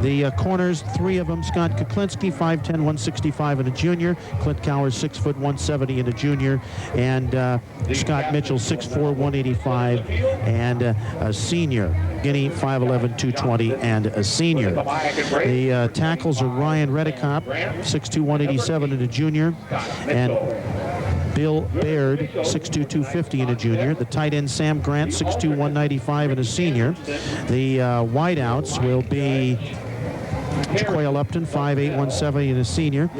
The corners, 3 of them, Scott Kuklinski, 5'10", 165 and a junior. Clint Cowers, 6 foot 170 and a junior. And Scott Mitchell, 6'4", 185 and a senior. Guinea, 5'11", 220 and a senior. The tackles are Ryan Redekop, 6'2", 187 and a junior. And Bill Baird, 6'2", 250 and a junior. The tight end Sam Grant, 6'2", 195 and a senior. The wideouts will be Jacoya Lupton, 5'8", 170 and a senior.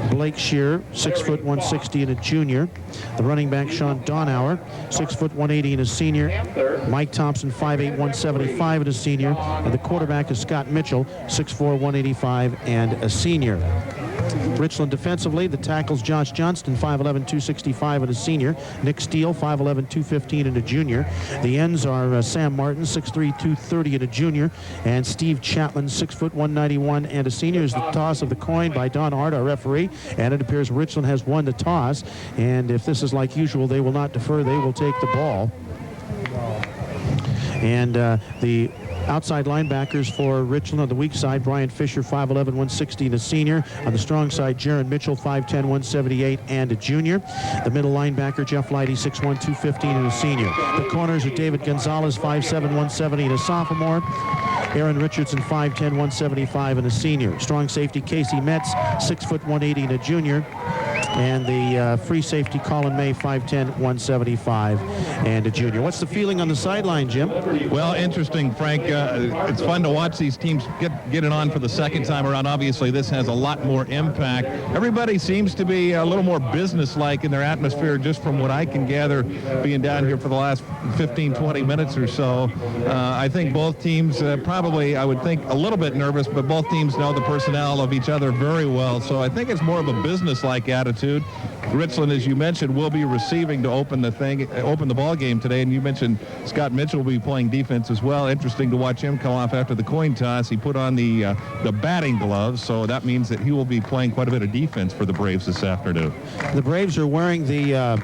Blake Shear, 6 foot 160 and a junior. The running back Sean Donauer, 6 foot 180 and a senior. Mike Thompson, 5'8", 175 and a senior. And the quarterback is Scott Mitchell, 6'4", 185 and a senior. Richland defensively, the tackles Josh Johnston, 5'11", 265 and a senior. Nick Steele, 5'11", 215 and a junior. The ends are Sam Martin, 6'3", 230 and a junior. And Steve Chapman, 6 foot 191 and a senior. Is the toss of the coin by Don Hart, our referee. And it appears Richland has won the toss. And if this is like usual, they will not defer. They will take the ball. And the outside linebackers for Richland on the weak side, Brian Fisher, 5'11", 160 and a senior. On the strong side, Jaron Mitchell, 5'10", 178 and a junior. The middle linebacker, Jeff Leidy, 6'1", 215 and a senior. The corners are David Gonzalez, 5'7", 170 and a sophomore. Aaron Richardson, 5'10", 175 and a senior. Strong safety, Casey Metz, 6 foot 180 and a junior. And the free safety, Colin May, 5'10", 175 and a junior. What's the feeling on the sideline, Jim? Well, interesting, Frank. It's fun to watch these teams get it on for the second time around. Obviously, this has a lot more impact. Everybody seems to be a little more businesslike in their atmosphere, just from what I can gather being down here for the last 15, 20 minutes or so. I think both teams probably, I would think, a little bit nervous, but both teams know the personnel of each other very well. So I think it's more of a businesslike attitude. Richland, as you mentioned, will be receiving to open the ball game today, and you mentioned Scott Mitchell will be playing defense as well. Interesting to watch him come off after the coin toss. He put on the batting gloves, so that means that he will be playing quite a bit of defense for the Braves this afternoon. The Braves are wearing the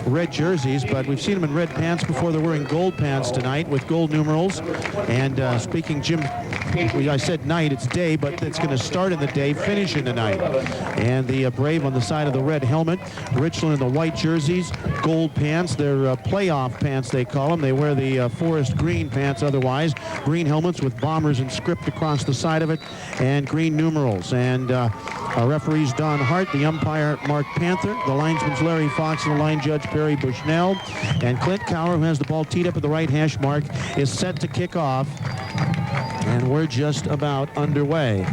red jerseys, but we've seen them in red pants before. They're wearing gold pants tonight with gold numerals. And speaking, Jim, I said night, it's day, but it's going to start in the day, finish in the night. And the Brave on the side of the red helmet, Richland in the white jerseys, gold pants. They're playoff pants, they call them. They wear the forest green pants otherwise. Green helmets with Bombers and script across the side of it, and green numerals. And our referees Don Hart, the umpire Mark Panther, the linesman's Larry Fox, and the line judge Perry Bushnell. And Clint Cower, who has the ball teed up at the right hash mark, is set to kick off. And we're just about underway.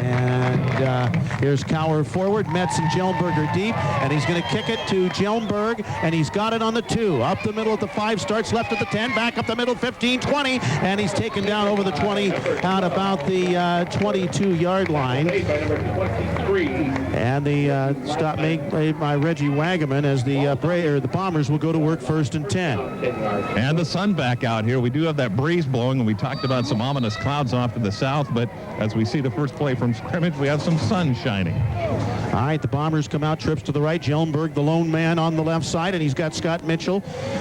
And here's Cower forward. Metz and Jelmberg are deep, and he's going to kick it to Jelmberg, and he's got it on the 2. Up the middle at the 5, starts left at the 10, back up the middle, 15, 20, and he's taken down over the 20 out about the 22-yard line. And the stop made by Reggie Wagaman as the Bombers will go to work 1st and 10. And the sun back out here. We do have that breeze blowing, and we talked about some ominous clouds off to the south, but as we see the first play from scrimmage, we have some sun shining. All right, the Bombers come out, trips to the right. Jelmberg, the lone man on the left side, and he's got Scott Mitchell,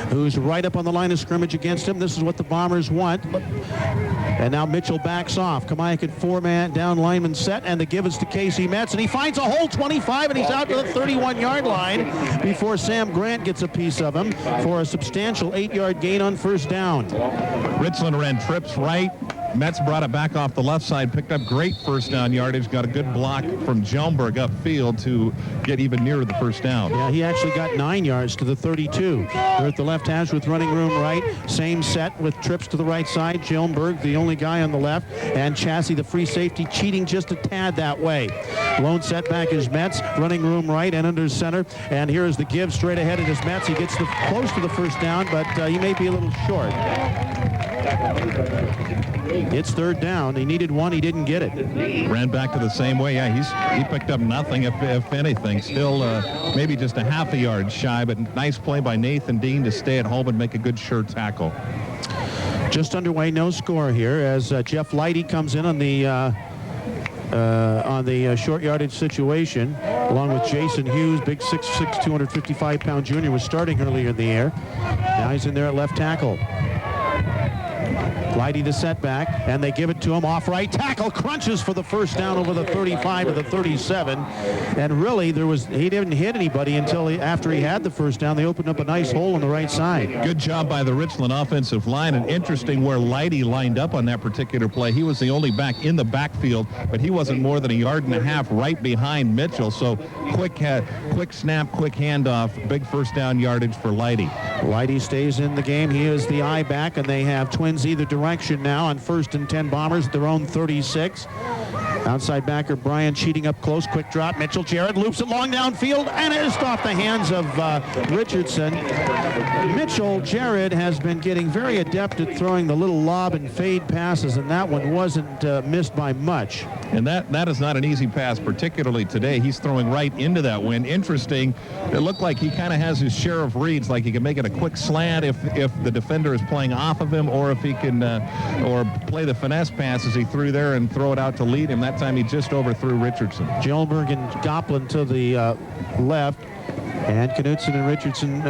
who's right up on the line of scrimmage against him. This is what the Bombers want. And now Mitchell backs off. Kamiakin 4-man down lineman set, and the give is to Casey Metz, and he finds a hole 25, and he's out to the 31-yard line before Sam Grant gets a piece of him for a substantial 8-yard gain on 1st down. Richland ran trips right. Metz brought it back off the left side, picked up great 1st down yardage, got a good block from Jelmberg upfield to get even nearer the 1st down. Yeah, he actually got 9 yards to the 32. They're at the left hash with running room right. Same set with trips to the right side. Jelmberg, the only guy on the left, and Chassie, the free safety, cheating just a tad that way. Lone setback is Metz, running room right and under center. And here is the give straight ahead. It is Metz. He ggets close to the 1st down, but he may be a little short. It's 3rd down. He needed 1. He didn't get it. Ran back to the same way. Yeah, he picked up nothing, if anything. Still maybe just a half a yard shy, but nice play by Nathan Dean to stay at home and make a good sure tackle. Just underway, no score here as Jeff Leidy comes in on the short yardage situation, along with Jason Hughes, big 6'6", 255-pound junior, was starting earlier in the air. Now he's in there at left tackle. Lighty the setback, and they give it to him off right tackle, crunches for the first down over the 35 to the 37, and really he didn't hit anybody until after he had the first down. They opened up a nice hole on the right side. Good job by the Richland offensive line, and interesting where Lighty lined up on that particular play. He was the only back in the backfield, but he wasn't more than a yard and a half right behind Mitchell, so quick snap, quick handoff, big first down yardage for Lighty. Lighty stays in the game. He is the eye back, and they have twins either direction now on 1st and 10 Bombers at their own 36. Outside backer Brian cheating up close, quick drop. Mitchell Jared loops it long downfield, and it's off the hands of Richardson. Mitchell Jared has been getting very adept at throwing the little lob and fade passes, and that one wasn't missed by much. And that is not an easy pass, particularly today. He's throwing right into that wind. Interesting. It looked like he kind of has his share of reads, like he can make it a quick slant if the defender is playing off of him, or if he can or play the finesse passes he threw there and throw it out to lead him. That time he just overthrew Richardson. Gjelberg and Goplin to the left, and Knutson and Richardson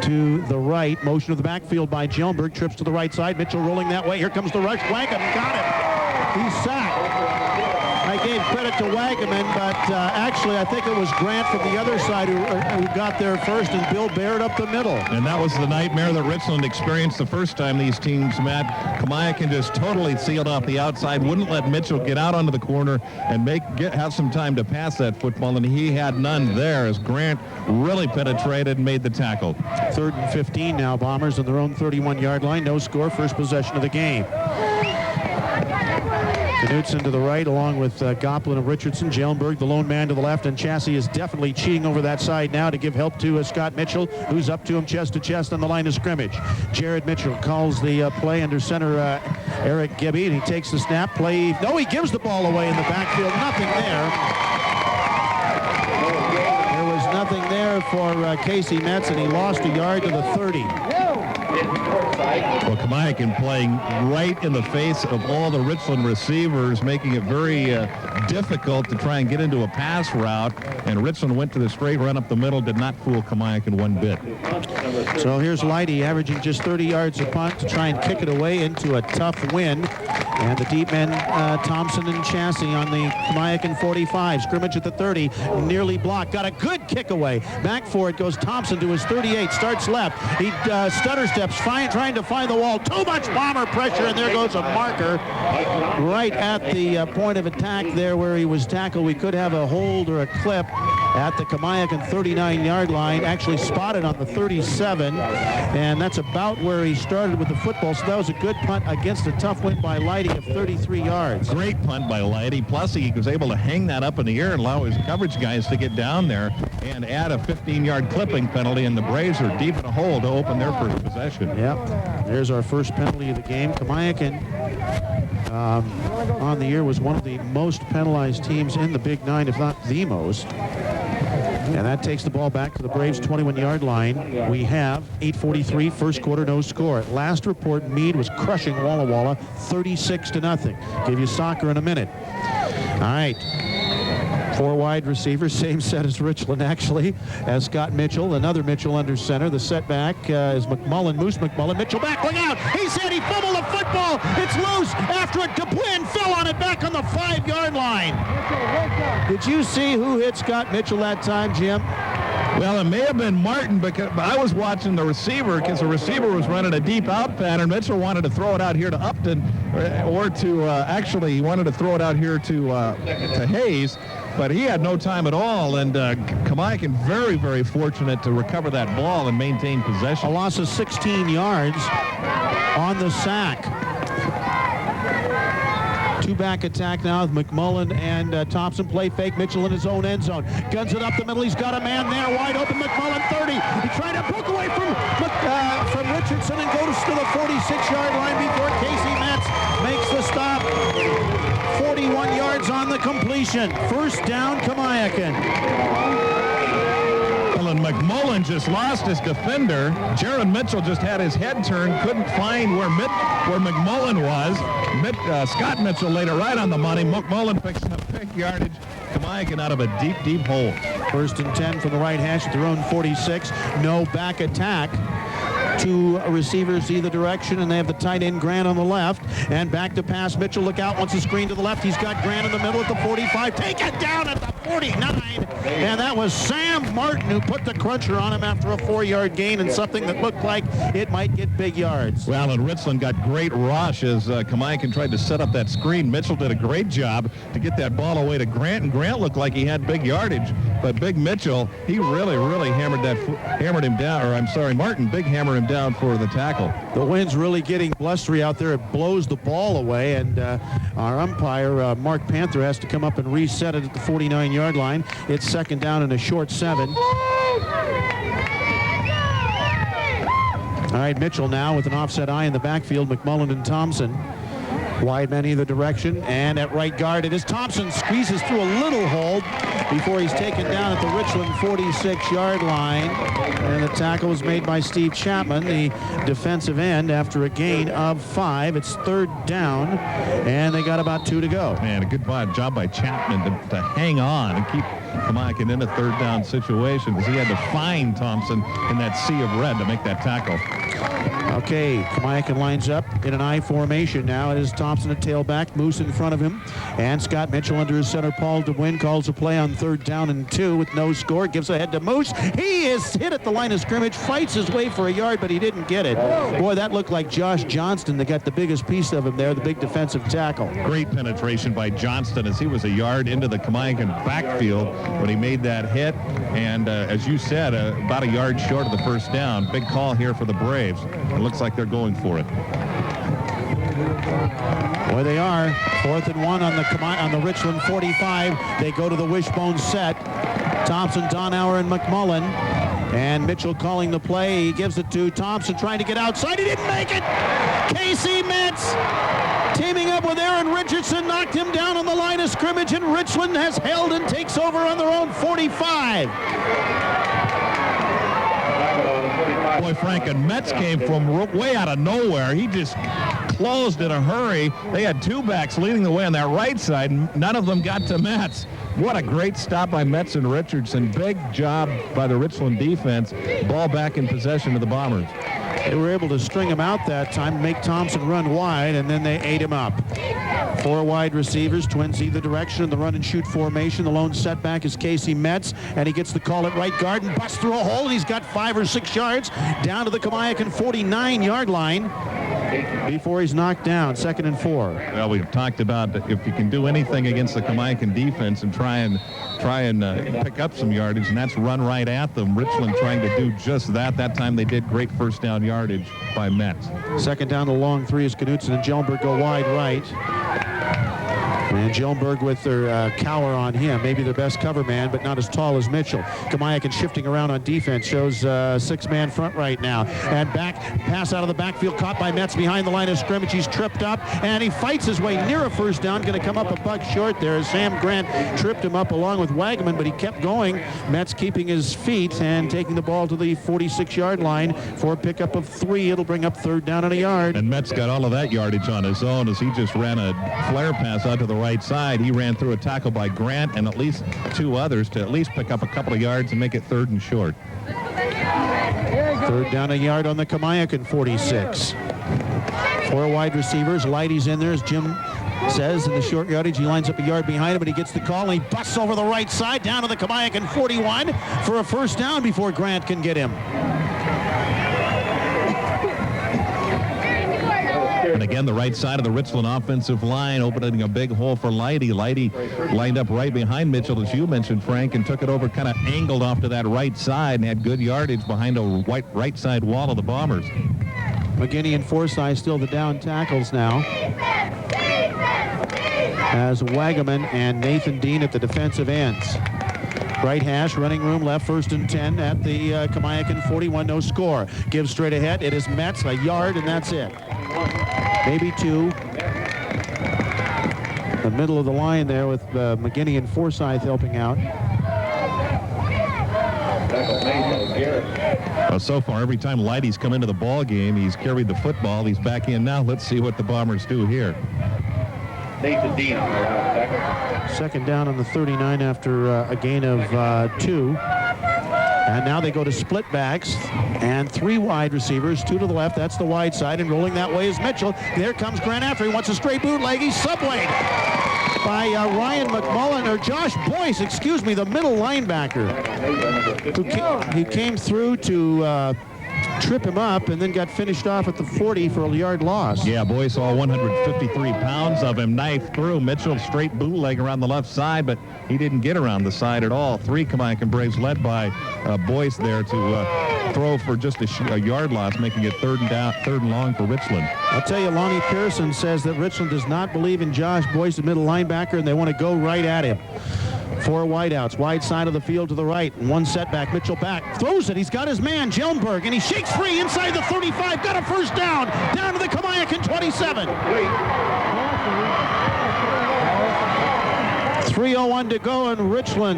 to the right. Motion of the backfield by Gjelberg, trips to the right side. Mitchell rolling that way. Here comes the rush. Wagaman got him. He's sacked. I gave credit to Wagaman, but actually I think it was Grant from the other side who got there first, and Bill Baird up the middle. And that was the nightmare that Richland experienced the first time these teams met. Kamiakin just totally sealed off the outside, wouldn't let Mitchell get out onto the corner and have some time to pass that football, and he had none there as Grant really penetrated and made the tackle. 3rd and 15 now, Bombers on their own 31-yard line. No score, first possession of the game. Knutson to the right, along with Goplin and Richardson. Gjelberg, the lone man, to the left, and Chassis is definitely cheating over that side now to give help to Scott Mitchell, who's up to him chest to chest on the line of scrimmage. Jared Mitchell calls the play under center Eric Gibby, and he takes the snap. He gives the ball away in the backfield. Nothing there. There was nothing there for Casey Metz, and he lost a yard to the 30. Well, Kamiakin playing right in the face of all the Richland receivers, making it very difficult to try and get into a pass route. And Richland went to the straight run up the middle, did not fool Kamiakin one bit. So here's Lighty averaging just 30 yards a punt to try and kick it away into a tough win. And the deep men, Thompson and Chassis on the Kamiakin 45. Scrimmage at the 30, nearly blocked. Got a good kick away. Back for it goes Thompson to his 38, starts left. He stutter steps, trying to find the wall. Too much Bomber pressure, and there goes a marker right at the point of attack there where he was tackled. We could have a hold or a clip at the Kamiakin 39-yard line, actually spotted on the 37, and that's about where he started with the football. So that was a good punt against a tough win by Lighty of 33 yards. Great punt by Lighty. Plus, he was able to hang that up in the air and allow his coverage guys to get down there and add a 15-yard clipping penalty, and the Braves are deep in a hole to open their first possession. Yep. There's our first penalty of the game. Kamiakin on the year was one of the most penalized teams in the Big Nine, if not the most. And that takes the ball back to the Braves' 21-yard line. We have 8:43, first quarter, no score. At last report, Meade was crushing Walla Walla 36-0. Give you soccer in a minute. All right. 4 wide receivers, same set as Richland, actually, as Scott Mitchell. Another Mitchell under center. The setback is McMullen, Moose McMullen. Mitchell back, look out! He said he fumbled the football. It's loose after it. Duplin fell on it back on the 5-yard line. Did you see who hit Scott Mitchell that time, Jim? Well, it may have been Martin, but I was watching the receiver because the receiver was running a deep out pattern. Mitchell wanted to throw it out here to Upton, or to actually he wanted to throw it out here to Hayes, but he had no time at all. And Kamiakin very, very fortunate to recover that ball and maintain possession. A loss of 16 yards on the sack. 2-back attack now with McMullen and Thompson. Play fake. Mitchell in his own end zone. Guns it up the middle. He's got a man there. Wide open. McMullen 30. He tried to book away from Richardson and goes to the 46-yard line before Casey Metz makes the stop. 41 yards on the completion. First down, Kamiakin. And McMullen just lost his defender. Jared Mitchell just had his head turned, couldn't find where McMullen was. Scott Mitchell laid it right on the money. McMullen picks up big yardage. Kamiakin out of a deep, deep hole. First and 10 from the right hash at their own 46. No back attack. two receivers either direction, and they have the tight end Grant on the left. And back to pass. Mitchell, look out, wants a screen to the left. He's got Grant in the middle at the 45. Take it down at the 49. And that was Sam Martin who put the cruncher on him after a 4-yard gain and something that looked like it might get big yards. Well, and Richland got great rush as Kamiakin tried to set up that screen. Mitchell did a great job to get that ball away to Grant, and Grant looked like he had big yardage. But Big Mitchell, he really hammered him down, or I'm sorry, Martin big hammered him down for the tackle. The wind's really getting blustery out there. It blows the ball away, and our umpire, Mark Panther, has to come up and reset it at the 49-yard line. It's second down and a short 7. All right, Mitchell now with an offset eye in the backfield. McMullen and Thompson. Wide men either direction, and at right guard it is Thompson. Squeezes through a little hole before he's taken down at the Richland 46-yard line. And the tackle was made by Steve Chapman, the defensive end, after a gain of 5. It's third down, and they got about 2 to go. Man, a good job by Chapman to hang on and keep Kamiakin in a third down situation, because he had to find Thompson in that sea of red to make that tackle. Okay, Kamiakin lines up in an I formation now. It is Thompson at tailback, Moose in front of him, and Scott Mitchell under his center. Paul DeWin calls a play on third down and 2 with no score. Gives ahead to Moose. He is hit at the line of scrimmage, fights his way for a yard, but he didn't get it. Boy, that looked like Josh Johnston that got the biggest piece of him there, the big defensive tackle. Great penetration by Johnston as he was a yard into the Kamiakin backfield when he made that hit. And as you said, about a yard short of the first down. Big call here for the Braves. It looks like they're going for it. Boy, they are. 4th and 1 on the Richland 45. They go to the wishbone set. Thompson, Donauer, and McMullen. And Mitchell calling the play. He gives it to Thompson, trying to get outside. He didn't make it. Casey Metz teaming up with Aaron Richardson knocked him down on the line of scrimmage, and Richland has held and takes over on their own 45. Boy, Frank, and Metz came from way out of nowhere. He just closed in a hurry. They had 2 backs leading the way on that right side, and none of them got to Metz. What a great stop by Metz and Richardson. Big job by the Richland defense. Ball back in possession of the Bombers. They were able to string him out that time, make Thompson run wide, and then they ate him up. 4 wide receivers, twins either direction in the run and shoot formation. The lone setback is Casey Metz, and he gets the call at right guard and busts through a hole, and he's got 5 or 6 yards down to the Kamiakin 49-yard line before he's knocked down. 2nd and 4. Well, we've talked about if you can do anything against the Kamiakin defense and try and pick up some yardage, and that's run right at them. Richland trying to do just that. That time they did great first down yardage by Metz. 2nd down, the long 3 is Knutson and Jellenberg go wide right. And Jellenberg with their cower on him, maybe their best cover man, but not as tall as Mitchell. Kamiakin shifting around on defense, shows 6-man front right now. And back, pass out of the backfield, caught by Metz behind the line of scrimmage. He's tripped up, and he fights his way near a first down, going to come up a buck short there. Sam Grant tripped him up along with Wagaman, but he kept going. Metz keeping his feet and taking the ball to the 46-yard line for a pickup of 3. It'll bring up 3rd down and a yard. And Metz got all of that yardage on his own as he just ran a flare pass out to the right side. He ran through a tackle by Grant and at least 2 others to at least pick up a couple of yards and make it 3rd and short. 3rd down a yard on the Kamiakin 46. 4 wide receivers. Leidy's in there, as Jim says, in the short yardage. He lines up a yard behind him, but he gets the call, and he busts over the right side down to the Kamiakin 41 for a first down before Grant can get him. And again, the right side of the Richland offensive line opening a big hole for Leidy. Leidy lined up right behind Mitchell, as you mentioned, Frank, and took it over, kind of angled off to that right side and had good yardage behind a right side wall of the Bombers. McGinney and Forsyth still the down tackles now, as Wagaman and Nathan Dean at the defensive ends. Right hash, running room left, 1st and 10 at the Kamiakin 41, no score. Gives straight ahead. It is Metz, a yard, and that's it. Maybe 2. The middle of the line there with McGinney and Forsyth helping out. Well, so far, every time Leidy's come into the ball game, he's carried the football. He's back in now. Let's see what the Bombers do here. Nathan Dean. 2nd down on the 39 after a gain of 2. And now they go to split backs and 3 wide receivers, 2 to the left. That's the wide side, and rolling that way is Mitchell. There comes Grant after. He wants a straight bootleg. He's subwayed by Ryan McMullen, or Josh Boyce, excuse me, the middle linebacker. He came through to trip him up and then got finished off at the 40 for a yard loss. Yeah, Boyce, all 153 pounds of him, knifed through. Mitchell straight bootleg around the left side, but he didn't get around the side at all. 3 Kamiakin Braves led by Boyce there to throw for just a yard loss, making it third and long for Richland. I'll tell you, Lonnie Pearson says that Richland does not believe in Josh Boyce, the middle linebacker, and they want to go right at him. 4 wideouts, wide side of the field to the right, and 1 setback. Mitchell back, throws it. He's got his man, Jelmberg, and he shakes free inside the 35. Got a first down to the Kamiakin 27. 3:01 to go, and Richland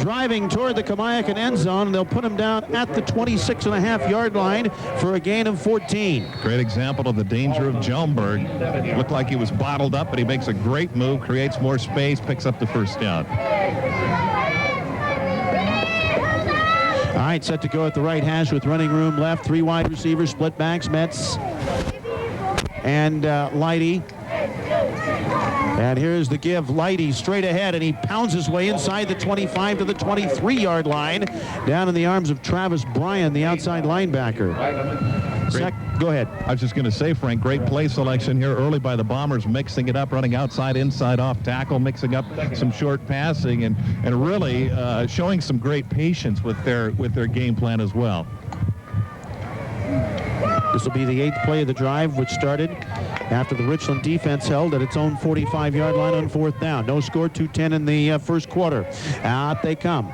driving toward the Kamiakin end zone, and they'll put him down at the 26.5-yard line for a gain of 14. Great example of the danger of Jelmberg. Looked like he was bottled up, but he makes a great move, creates more space, picks up the first down. All right, set to go at the right hash with running room left. 3 wide receivers, split backs, Metz and Leidy. And here's the give. Leidy straight ahead, and he pounds his way inside the 25 to the 23-yard line, down in the arms of Travis Bryan, the outside linebacker. Go ahead. I was just going to say, Frank, great play selection here early by the Bombers, mixing it up, running outside, inside, off tackle, mixing up some short passing, and really showing some great patience with their game plan as well. This will be the 8th play of the drive, which started after the Richland defense held at its own 45-yard line on 4th down. No score, 2:10 in the first quarter. Out they come.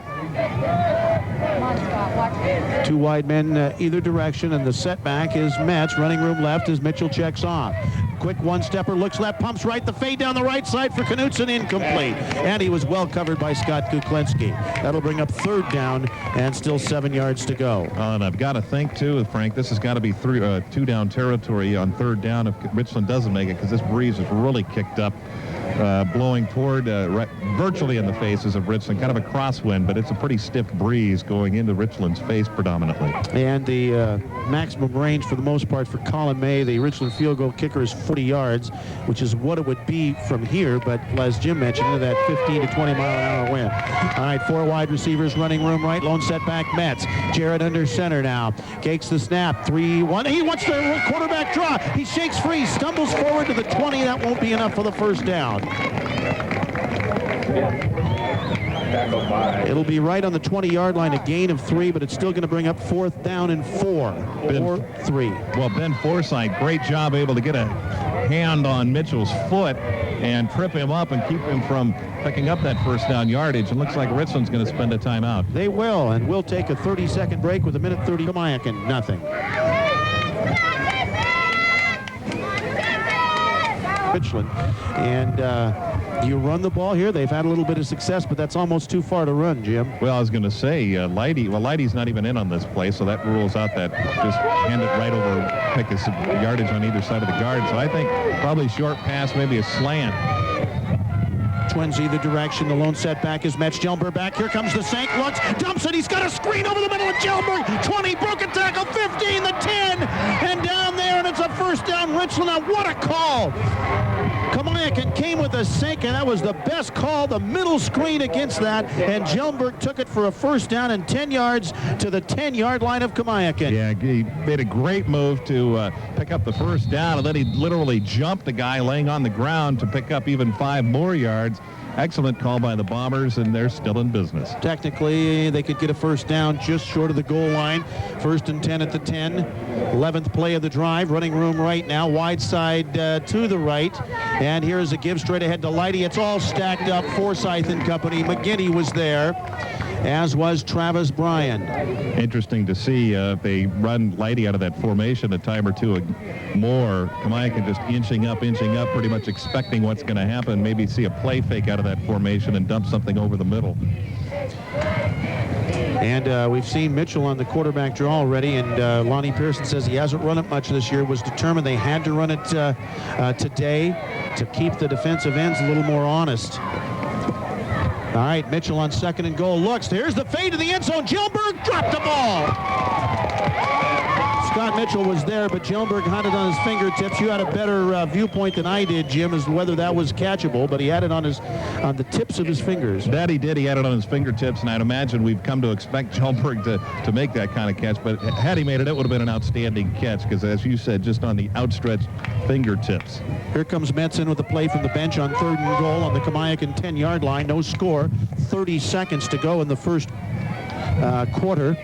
2 wide men either direction, and the setback is Metz. Running room left as Mitchell checks off. Quick one-stepper, looks left, pumps right, the fade down the right side for Knutson, incomplete. And he was well covered by Scott Kuklinski. That'll bring up 3rd down and still 7 yards to go. And I've got to think, too, Frank, this has got to be 2-down territory on 3rd down if Richland doesn't make it, because this breeze is really kicked up, blowing toward virtually in the faces of Richland. Kind of a crosswind, but it's a pretty stiff breeze going into Richland's face predominantly. And the maximum range for the most part for Colin May, the Richland field goal kicker, is 40 yards, which is what it would be from here, but as Jim mentioned, into that 15 to 20 mile an hour wind. All right, 4 wide receivers, running room right, lone setback Metz. Jarrett under center now, takes the snap, 3-1. He wants the quarterback draw. He shakes free, stumbles forward to the 20. That won't be enough for the first down. It'll be right on the 20-yard line, a gain of 3, but it's still going to bring up 4th down and 4 or 3. Well, Ben Forsythe, great job able to get a hand on Mitchell's foot and trip him up and keep him from picking up that first down yardage. It looks like Richland's going to spend a timeout. They will, and we'll take a 30-second break with 1:30. Kamiakin, nothing. Richland, and you run the ball here. They've had a little bit of success, but that's almost too far to run, Jim. Well, I was going to say, Leidy's not even in on this play, so that rules out that just hand it right over, pick a yardage on either side of the guard. So I think probably short pass, maybe a slant. Twins either direction. The lone setback is Metz. Jelmberg back. Here comes the Sank. Looks, dumps it. He's got a screen over the middle of Jelmberg. 20, broken tackle, 15, the 10, and down there, and it's a first down, Richland. Now, what a call. Kamiakin came with a sink, and that was the best call, the middle screen against that, and Jelmberg took it for a first down and 10 yards to the 10-yard line of Kamiakin. Yeah, he made a great move to pick up the first down, and then he literally jumped a guy laying on the ground to pick up even 5 more yards. Excellent call by the Bombers, and they're still in business. Technically, they could get a first down just short of the goal line. 1st and 10 at the 10. 11th play of the drive. Running room right now. Wide side to the right. And here's a give straight ahead to Leidy. It's all stacked up. Forsythe and company. McGinney was there, as was Travis Bryan. Interesting to see if they run Leidy out of that formation a time or two more. Kamiakin just inching up, pretty much expecting what's going to happen. Maybe see a play fake out of that formation and dump something over the middle. And we've seen Mitchell on the quarterback draw already, and Lonnie Pearson says he hasn't run it much this year, was determined they had to run it today to keep the defensive ends a little more honest. All right, Mitchell on second and goal. Looks, here's the fade to the end zone. Gilbert dropped the ball. Scott Mitchell was there, but Gilbert had it on his fingertips. You had a better viewpoint than I did, Jim, as to whether that was catchable, but he had it on the tips of his fingers. That he did. He had it on his fingertips, and I'd imagine we've come to expect Gilbert to make that kind of catch. But had he made it, it would have been an outstanding catch because, as you said, just on the outstretched fingertips. Here comes Metz in with a play from the bench on third and goal on the Kamiakin 10-yard line. No score. 30 seconds to go in the first quarter.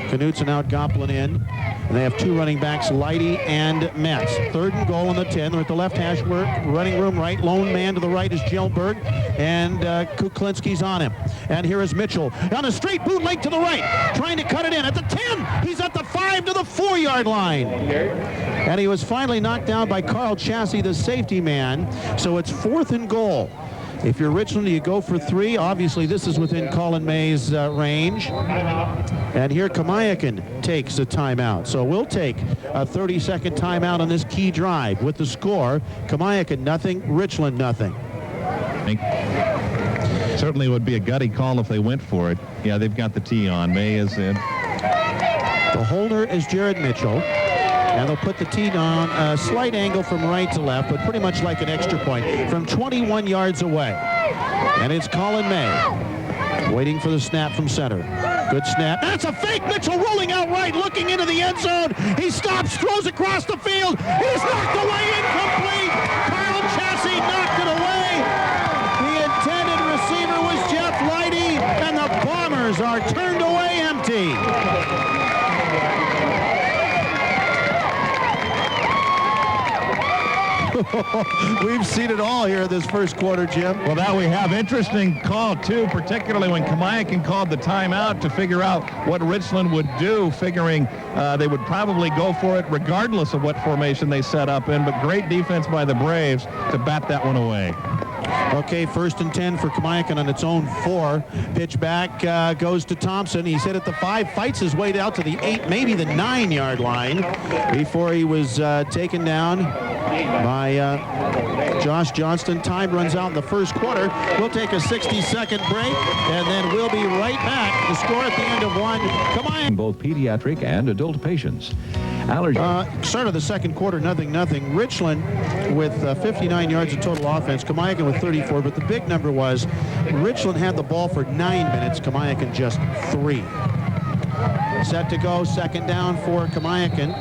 Knutson out, Goplin in. And they have two running backs, Leidy and Metz. Third and goal on the 10. They're at the left hash work. Running room right. Lone man to the right is Gilbert. And Kuklinski's on him. And here is Mitchell on a straight bootleg to the right. Trying to cut it in at the 10. He's at the 5 to the 4-yard line. And he was finally knocked down by Carl Chassie, the safety man. So it's 4th and goal. If you're Richland, you go for 3. Obviously, this is within Colin May's range. And here Kamiakin takes a timeout. So we'll take a 30-second timeout on this key drive with the score. Kamiakin nothing, Richland nothing. Certainly would be a gutty call if they went for it. Yeah, they've got the tee on. May is in. The holder is Jared Mitchell. And they'll put the tee on a slight angle from right to left, but pretty much like an extra point from 21 yards away. And it's Colin May waiting for the snap from center. Good snap. That's a fake. Mitchell rolling out right, looking into the end zone. He stops, throws across the field. He's knocked away, incomplete. Carl Chassie knocked it away. The intended receiver was Jeff Leidy, and the Bombers are turned away empty. We've seen it all here this first quarter, Jim. Well, now we have interesting call, too, particularly when Kamiakin called the timeout to figure out what Richland would do, figuring they would probably go for it regardless of what formation they set up in, but great defense by the Braves to bat that one away. Okay, 1st and 10 for Kamiakin on its own 4. Pitch back goes to Thompson. He's hit at the 5, fights his way out to the 8, maybe the 9-yard line before he was taken down by Josh Johnston. Time runs out in the first quarter. We'll take a 60-second break, and then we'll be right back. The score at the end of 1. Kamiakin. Both pediatric and adult patients. Start of the second quarter, 0-0. Richland with 59 yards of total offense. Kamiakin with 34, but the big number was Richland had the ball for 9 minutes. Kamiakin just 3. Set to go, second down for Kamiakin.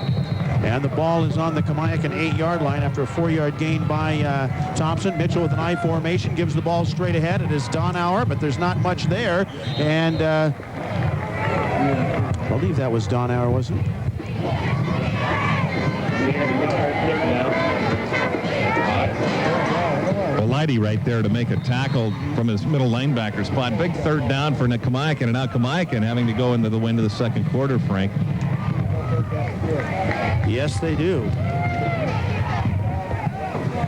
And the ball is on the Kamiakin 8-yard line after a 4-yard gain by Thompson. Mitchell with an I formation gives the ball straight ahead. It is Donauer, but there's not much there. And I believe that was Donauer, wasn't it? Well, Leidy right there to make a tackle from his middle linebacker spot. Big third down for Kamiakin, and now Kamiakin having to go into the wind of the second quarter, Frank. Yes, they do.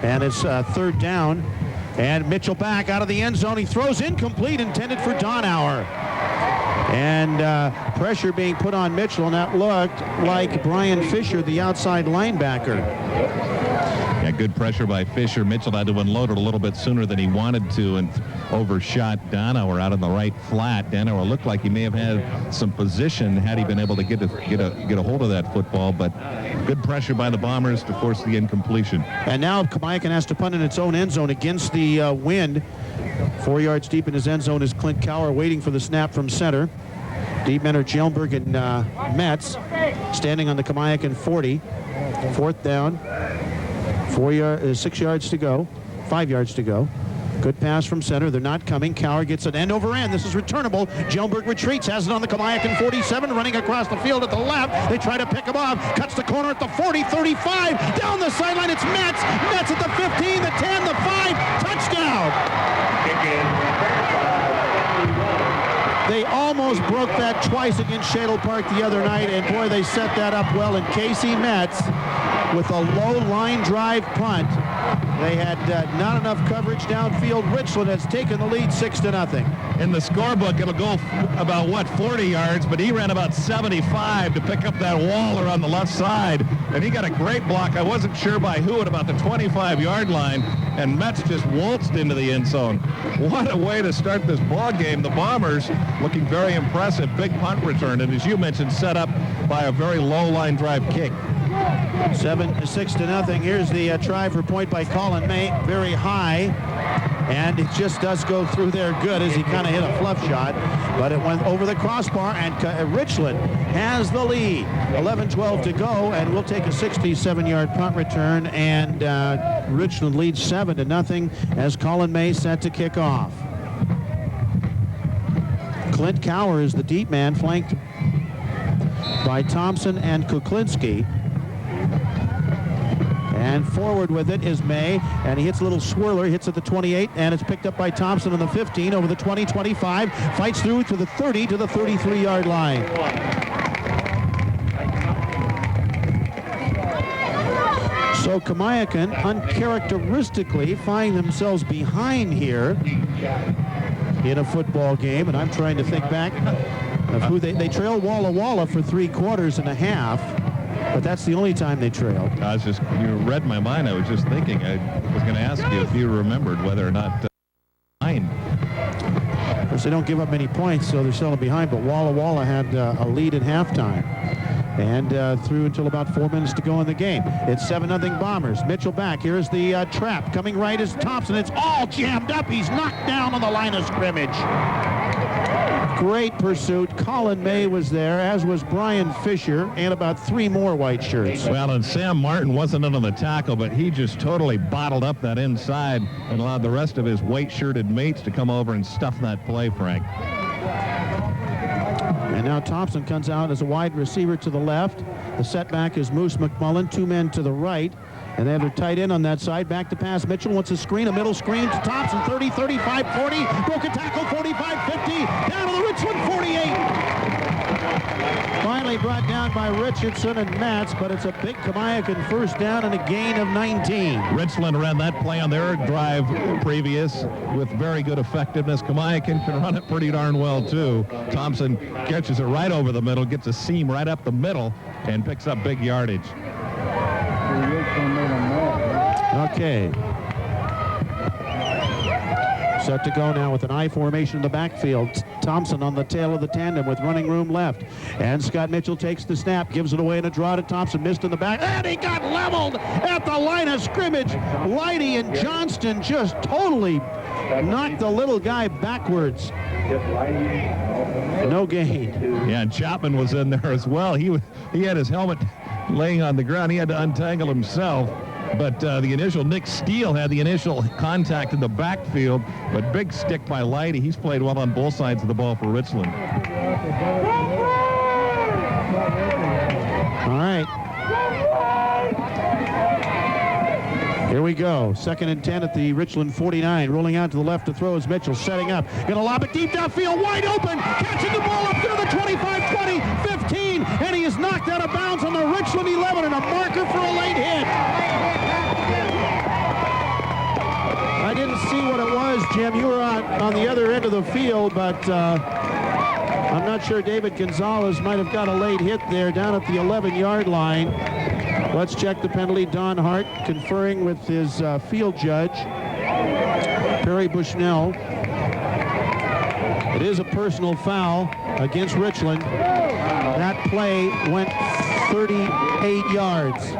And it's third down. And Mitchell back out of the end zone. He throws incomplete, intended for Donauer. And pressure being put on Mitchell, and that looked like Brian Fisher, the outside linebacker. Yeah, good pressure by Fisher. Mitchell had to unload it a little bit sooner than he wanted to and overshot Donauer out on the right flat. Donauer looked like he may have had some position had he been able to get a hold of that football, but good pressure by the Bombers to force the incompletion. And now Kamiakin has to punt in its own end zone against the wind. 4 yards deep in his end zone is Clint Cower waiting for the snap from center. Deep men are Jelmberg and Metz standing on the Kamiakin 40. 4th down. 6 yards to go. 5 yards to go. Good pass from center. They're not coming. Cower gets an end over end. This is returnable. Jelmberg retreats. Has it on the Kamiakin 47. Running across the field at the left. They try to pick him off. Cuts the corner at the 40, 35. Down the sideline. It's Metz. Metz at the 15, the 10, the 5. Touchdown. They almost broke that twice against Shadle Park the other night, and boy, they set that up well. And Casey Metz with a low line drive punt They had not enough coverage downfield. Richland has taken the lead 6-0. In the scorebook, it'll go about, 40 yards, but he ran about 75 to pick up that Waller on the left side, and he got a great block. I wasn't sure by who at about the 25-yard line, and Metz just waltzed into the end zone. What a way to start this ball game. The Bombers looking very impressive. Big punt return, and as you mentioned, set up by a very low line drive kick. 6-0. Here's the try for point by Colin May. Very high, and it just does go through there good as he kind of hit a fluff shot, but it went over the crossbar, and Richland has the lead. 11-12 to go, and we'll take a 67-yard punt return, and Richland leads 7-0 as Colin May set to kick off. Clint Cower is the deep man, flanked by Thompson and Kuklinski. And forward with it is May, and he hits a little swirler, hits at the 28, and it's picked up by Thompson on the 15, over the 20, 25, fights through to the 30, to the 33-yard line. So Kamiakin uncharacteristically find themselves behind here in a football game, and I'm trying to think back of who they trailed Walla Walla for 3 quarters and a half. But that's the only time they trailed. You read my mind. I was just thinking. I was going to ask you if you remembered whether or not behind. Of course, they don't give up many points, so they're still behind. But Walla Walla had a lead at halftime, and through until about 4 minutes to go in the game. It's 7-0 Bombers. Mitchell back. Here's the trap. Coming right is Thompson. It's all jammed up. He's knocked down on the line of scrimmage. Great pursuit. Colin May was there, as was Brian Fisher, and about 3 more white shirts. Well, and Sam Martin wasn't in on the tackle, but he just totally bottled up that inside and allowed the rest of his white-shirted mates to come over and stuff that play, Frank. And now Thompson comes out as a wide receiver to the left. The setback is Moose McMullen, 2 men to the right. And they have their tight end on that side. Back to pass. Mitchell wants a screen, a middle screen to Thompson. 30, 35, 40. Broke a tackle, 45, 50. Down to the Richland 48. Finally brought down by Richardson and Matz, but it's a big Kamiakin first down and a gain of 19. Richland ran that play on their drive previous with very good effectiveness. Kamiakin can run it pretty darn well, too. Thompson catches it right over the middle, gets a seam right up the middle, and picks up big yardage. Okay. Set to go now with an I formation in the backfield. Thompson on the tail of the tandem with running room left. And Scott Mitchell takes the snap, gives it away in a draw to Thompson. Missed in the back. And he got leveled at the line of scrimmage. Leidy and Johnston just totally knocked the little guy backwards. No gain. Yeah, and Chapman was in there as well. He had his helmet laying on the ground. He had to untangle himself. But the initial, Nick Steele had the initial contact in the backfield, but big stick by Leidy. He's played well on both sides of the ball for Richland. All right. Here we go. 2nd and 10 at the Richland 49. Rolling out to the left to throw is Mitchell. Setting up. Going to lob it deep downfield. Wide open. Catching the ball up through the 25, 20, 15. And he is knocked out of bounds on the Richland 11 and a marker for a late hit. I didn't see what it was, Jim. You were on the other end of the field, but I'm not sure. David Gonzalez might have got a late hit there down at the 11-yard line. Let's check the penalty. Don Hart conferring with his field judge, Perry Bushnell. It is a personal foul against Richland. That play went 38 yards.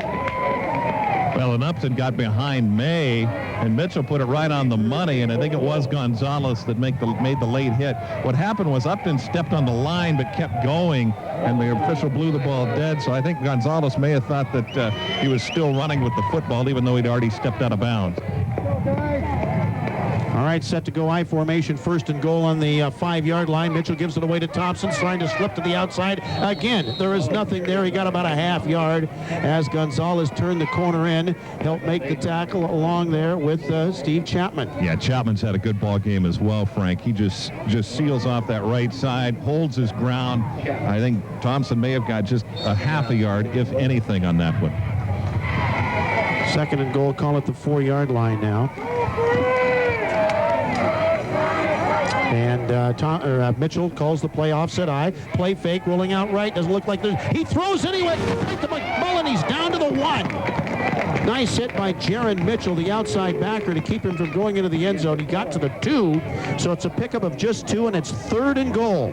Well, and Upton got behind May, and Mitchell put it right on the money, and I think it was Gonzalez that made the late hit. What happened was Upton stepped on the line but kept going, and the official blew the ball dead, so I think Gonzalez may have thought that he was still running with the football, even though he'd already stepped out of bounds. All right, set to go I formation. 1st and goal on the 5-yard line. Mitchell gives it away to Thompson, trying to slip to the outside. Again, there is nothing there. He got about a half yard as Gonzalez turned the corner in, helped make the tackle along there with Steve Chapman. Yeah, Chapman's had a good ball game as well, Frank. He just seals off that right side, holds his ground. I think Thompson may have got just a half a yard, if anything, on that one. Second and goal, call it the 4-yard line now. And Mitchell calls the play offset eye. Play fake, rolling out right. Doesn't look like there's... He throws anyway. Right to McMullen. He's down to the 1. Nice hit by Jaron Mitchell, the outside backer, to keep him from going into the end zone. He got to the 2, so it's a pickup of just 2, and it's 3rd and goal.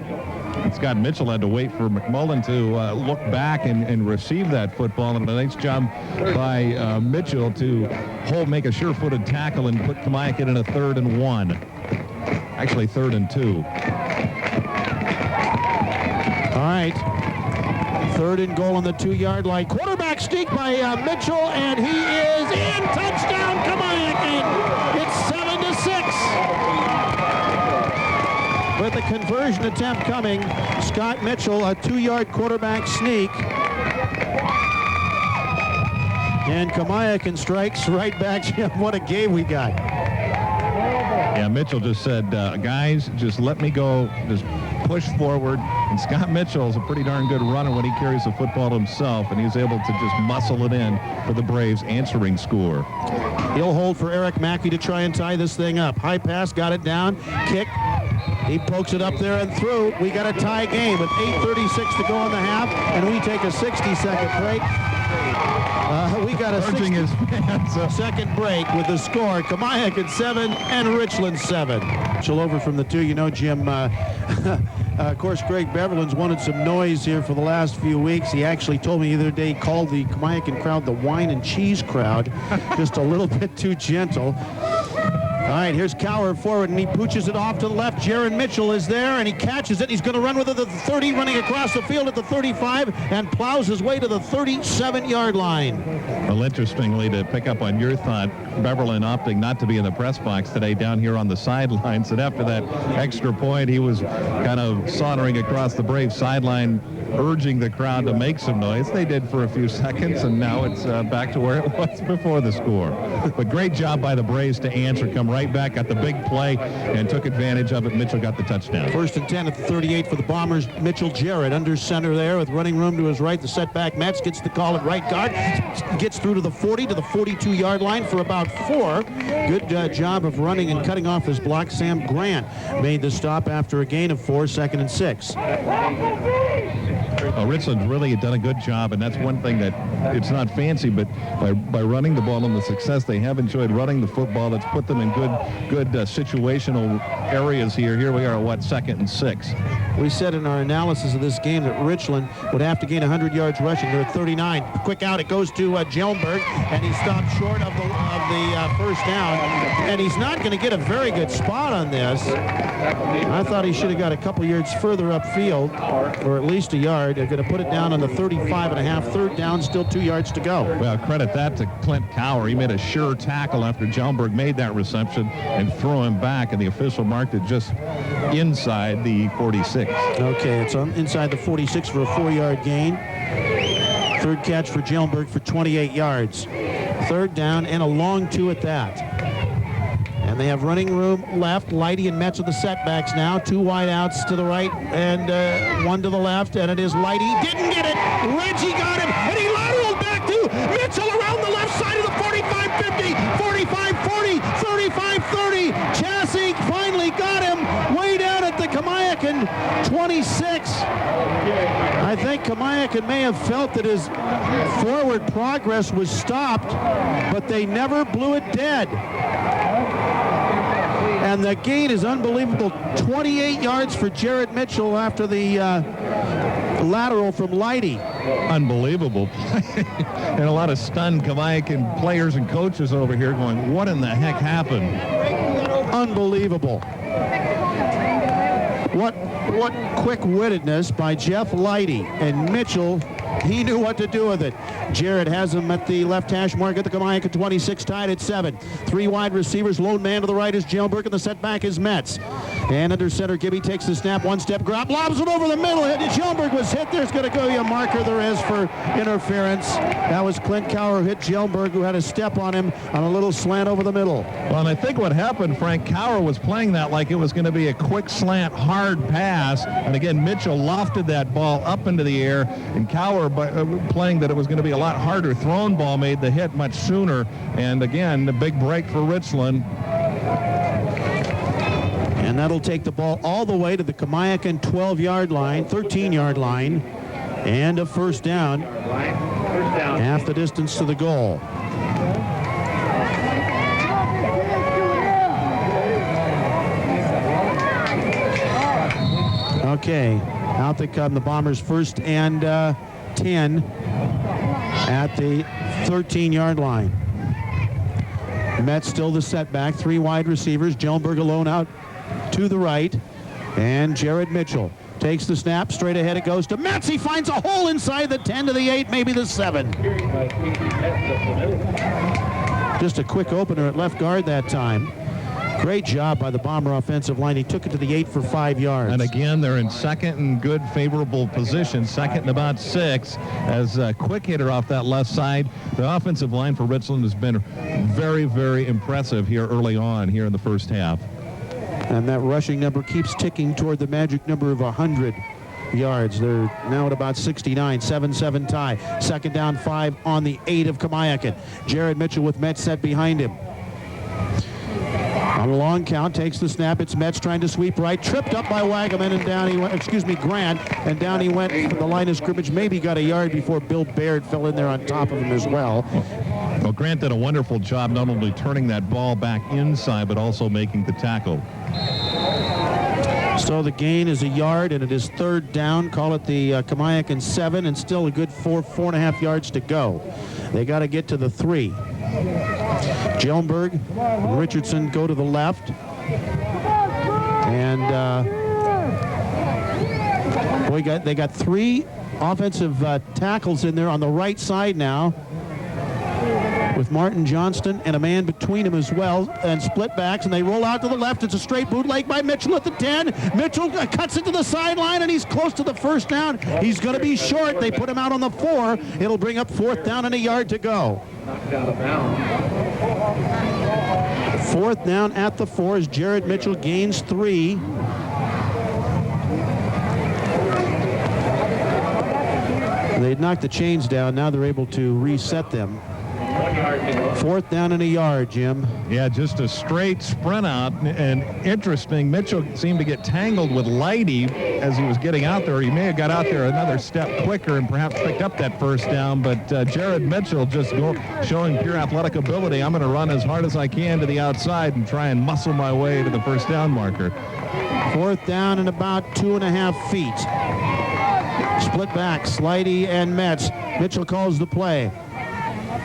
Scott Mitchell had to wait for McMullen to look back and receive that football, and a nice job by Mitchell to make a sure-footed tackle and put Kamiakin in a 3rd and 1. Actually, 3rd and 2. All right. 3rd and goal on the 2-yard line. Quarterback sneak by Mitchell, and he is in. Touchdown, Kamiakin. It's 7-6. With the conversion attempt coming, Scott Mitchell, a 2-yard quarterback sneak. And Kamiakin strikes right back. What a game we got. Yeah, Mitchell just said, guys, just let me go. Just push forward. And Scott Mitchell is a pretty darn good runner when he carries the football himself, and he's able to just muscle it in for the Braves' answering score. He'll hold for Eric Mackey to try and tie this thing up. High pass, got it down. Kick. He pokes it up there and through. We got a tie game with 8:36 to go in the half, and we take a 60-second break. We got a 60-second break with the score. Kamiakin 7 and Richland 7. Mitchell over from the 2. You know, Jim, of course, Greg Beverland's wanted some noise here for the last few weeks. He actually told me the other day he called the Kamiakin crowd the wine and cheese crowd. Just a little bit too gentle. All right, here's Cower forward, and he pooches it off to the left. Jaron Mitchell is there, and he catches it. He's going to run with it at the 30, running across the field at the 35, and plows his way to the 37-yard line. Well, interestingly, to pick up on your thought, Beverland opting not to be in the press box today down here on the sidelines, and after that extra point, he was kind of sauntering across the Braves sideline, urging the crowd to make some noise. They did for a few seconds, and now it's back to where it was before the score. But great job by the Braves to answer, come right back at the big play, and took advantage of it. Mitchell got the touchdown. 1st and 10 at the 38 for the Bombers. Mitchell Jarrett under center there with running room to his right. The setback, Metz gets the call at right guard, gets through to the 40, to the 42-yard line for about 4. Good job of running and cutting off his block. Sam Grant made the stop after a gain of 4, 2nd and 6. Richland's really done a good job, and that's one thing that it's not fancy, but by running the ball and the success they have enjoyed running the football, that's put them in good situational areas here. Here we are at 2nd and 6. We said in our analysis of this game that Richland would have to gain 100 yards rushing. They're at 39. Quick out, it goes to Jelmberg, and he stopped short of the first down. And he's not going to get a very good spot on this. I thought he should have got a couple yards further upfield, or at least a yard. They're going to put it down on the 35.5. 3rd down, still 2 yards to go. Well, credit that to Clint Cower. He made a sure tackle after Jelmberg made that reception and threw him back, and the official marked it just inside the 46. Okay, it's inside the 46 for a 4-yard gain. 3rd catch for Jelmberg for 28 yards. 3rd down and a long 2 at that. And they have running room left. Leidy and Metz are the setbacks now. 2 wide outs to the right and 1 to the left, and it is Leidy. Didn't get it. Reggie got him, and he lateraled back to Mitchell around the left side of the 45-50, 45-40, 35-30. Chassie finally got him way down at the Kamiakin 26. I think Kamiakin may have felt that his forward progress was stopped, but they never blew it dead. And the gain is unbelievable. 28 yards for Jared Mitchell after the lateral from Leidy. Unbelievable. And a lot of stunned Kamiakin players and coaches over here going, what in the heck happened? Unbelievable. What quick-wittedness by Jeff Leidy. And Mitchell, he knew what to do with it. Jared has him at the left hash mark at the Kamiakin 26, tied at 7. 3 wide receivers. Lone man to the right is Jelmberg, and the setback is Metz. And under center, Gibby takes the snap, 1-step grab, lobs it over the middle. Jelmberg was hit. There's going to go a marker. There is for interference. That was Clint Cower who hit Jelmberg, who had a step on him on a little slant over the middle. Well, and I think what happened, Frank, Cower was playing that like it was going to be a quick slant, hard pass. And again, Mitchell lofted that ball up into the air, and Cower were playing that it was going to be a lot harder. Thrown ball made the hit much sooner. And again, the big break for Richland. And that'll take the ball all the way to the Kamiakin 12-yard line, 13-yard line, and a first down. Half the distance to the goal. Okay, out they come, the Bombers, first and 10 at the 13-yard line. Metz still the setback, 3 wide receivers. Jellenberg alone out to the right, and Jared Mitchell takes the snap, straight ahead it goes to Metz. He finds a hole inside the 10 to the 8, maybe the 7. Just a quick opener at left guard that time. Great job by the Bomber offensive line. He took it to the 8 for 5 yards. And again, they're in second and good favorable position, second and about 6, as a quick hitter off that left side. The offensive line for Richland has been very, very impressive here early on here in the first half. And that rushing number keeps ticking toward the magic number of 100 yards. They're now at about 69, 7-7 tie. Second down 5 on the 8 of Kamiakin. Jared Mitchell with Metz set behind him. On a long count, takes the snap. It's Metz trying to sweep right. Tripped up by Wagaman, and down he went, Grant, and down he went from the line of scrimmage. Maybe got a yard before Bill Baird fell in there on top of him as well. Well, Grant did a wonderful job not only turning that ball back inside, but also making the tackle. So the gain is a yard, and it is third down. Call it the Kamiakin 7, and still a good 4.5 yards to go. They got to get to the 3. Jellenberg and Richardson go to the left. And they got 3 offensive tackles in there on the right side now, with Martin Johnston and a man between them as well, and split backs, and they roll out to the left. It's a straight bootleg by Mitchell at the 10. Mitchell cuts it to the sideline, and he's close to the first down. He's going to be short. They put him out on the 4. It'll bring up 4th down and a yard to go. Knocked out of bounds. 4th down at the 4 as Jared Mitchell gains 3. They'd knocked the chains down. Now they're able to reset them. 4th down and a yard, Jim. Yeah, just a straight sprint out, and interesting, Mitchell seemed to get tangled with Leidy as he was getting out there. He may have got out there another step quicker and perhaps picked up that first down, but Jared Mitchell just showing pure athletic ability. I'm going to run as hard as I can to the outside and try and muscle my way to the first down marker. 4th down and about 2.5 feet. Split back, Leidy and Metz. Mitchell calls the play.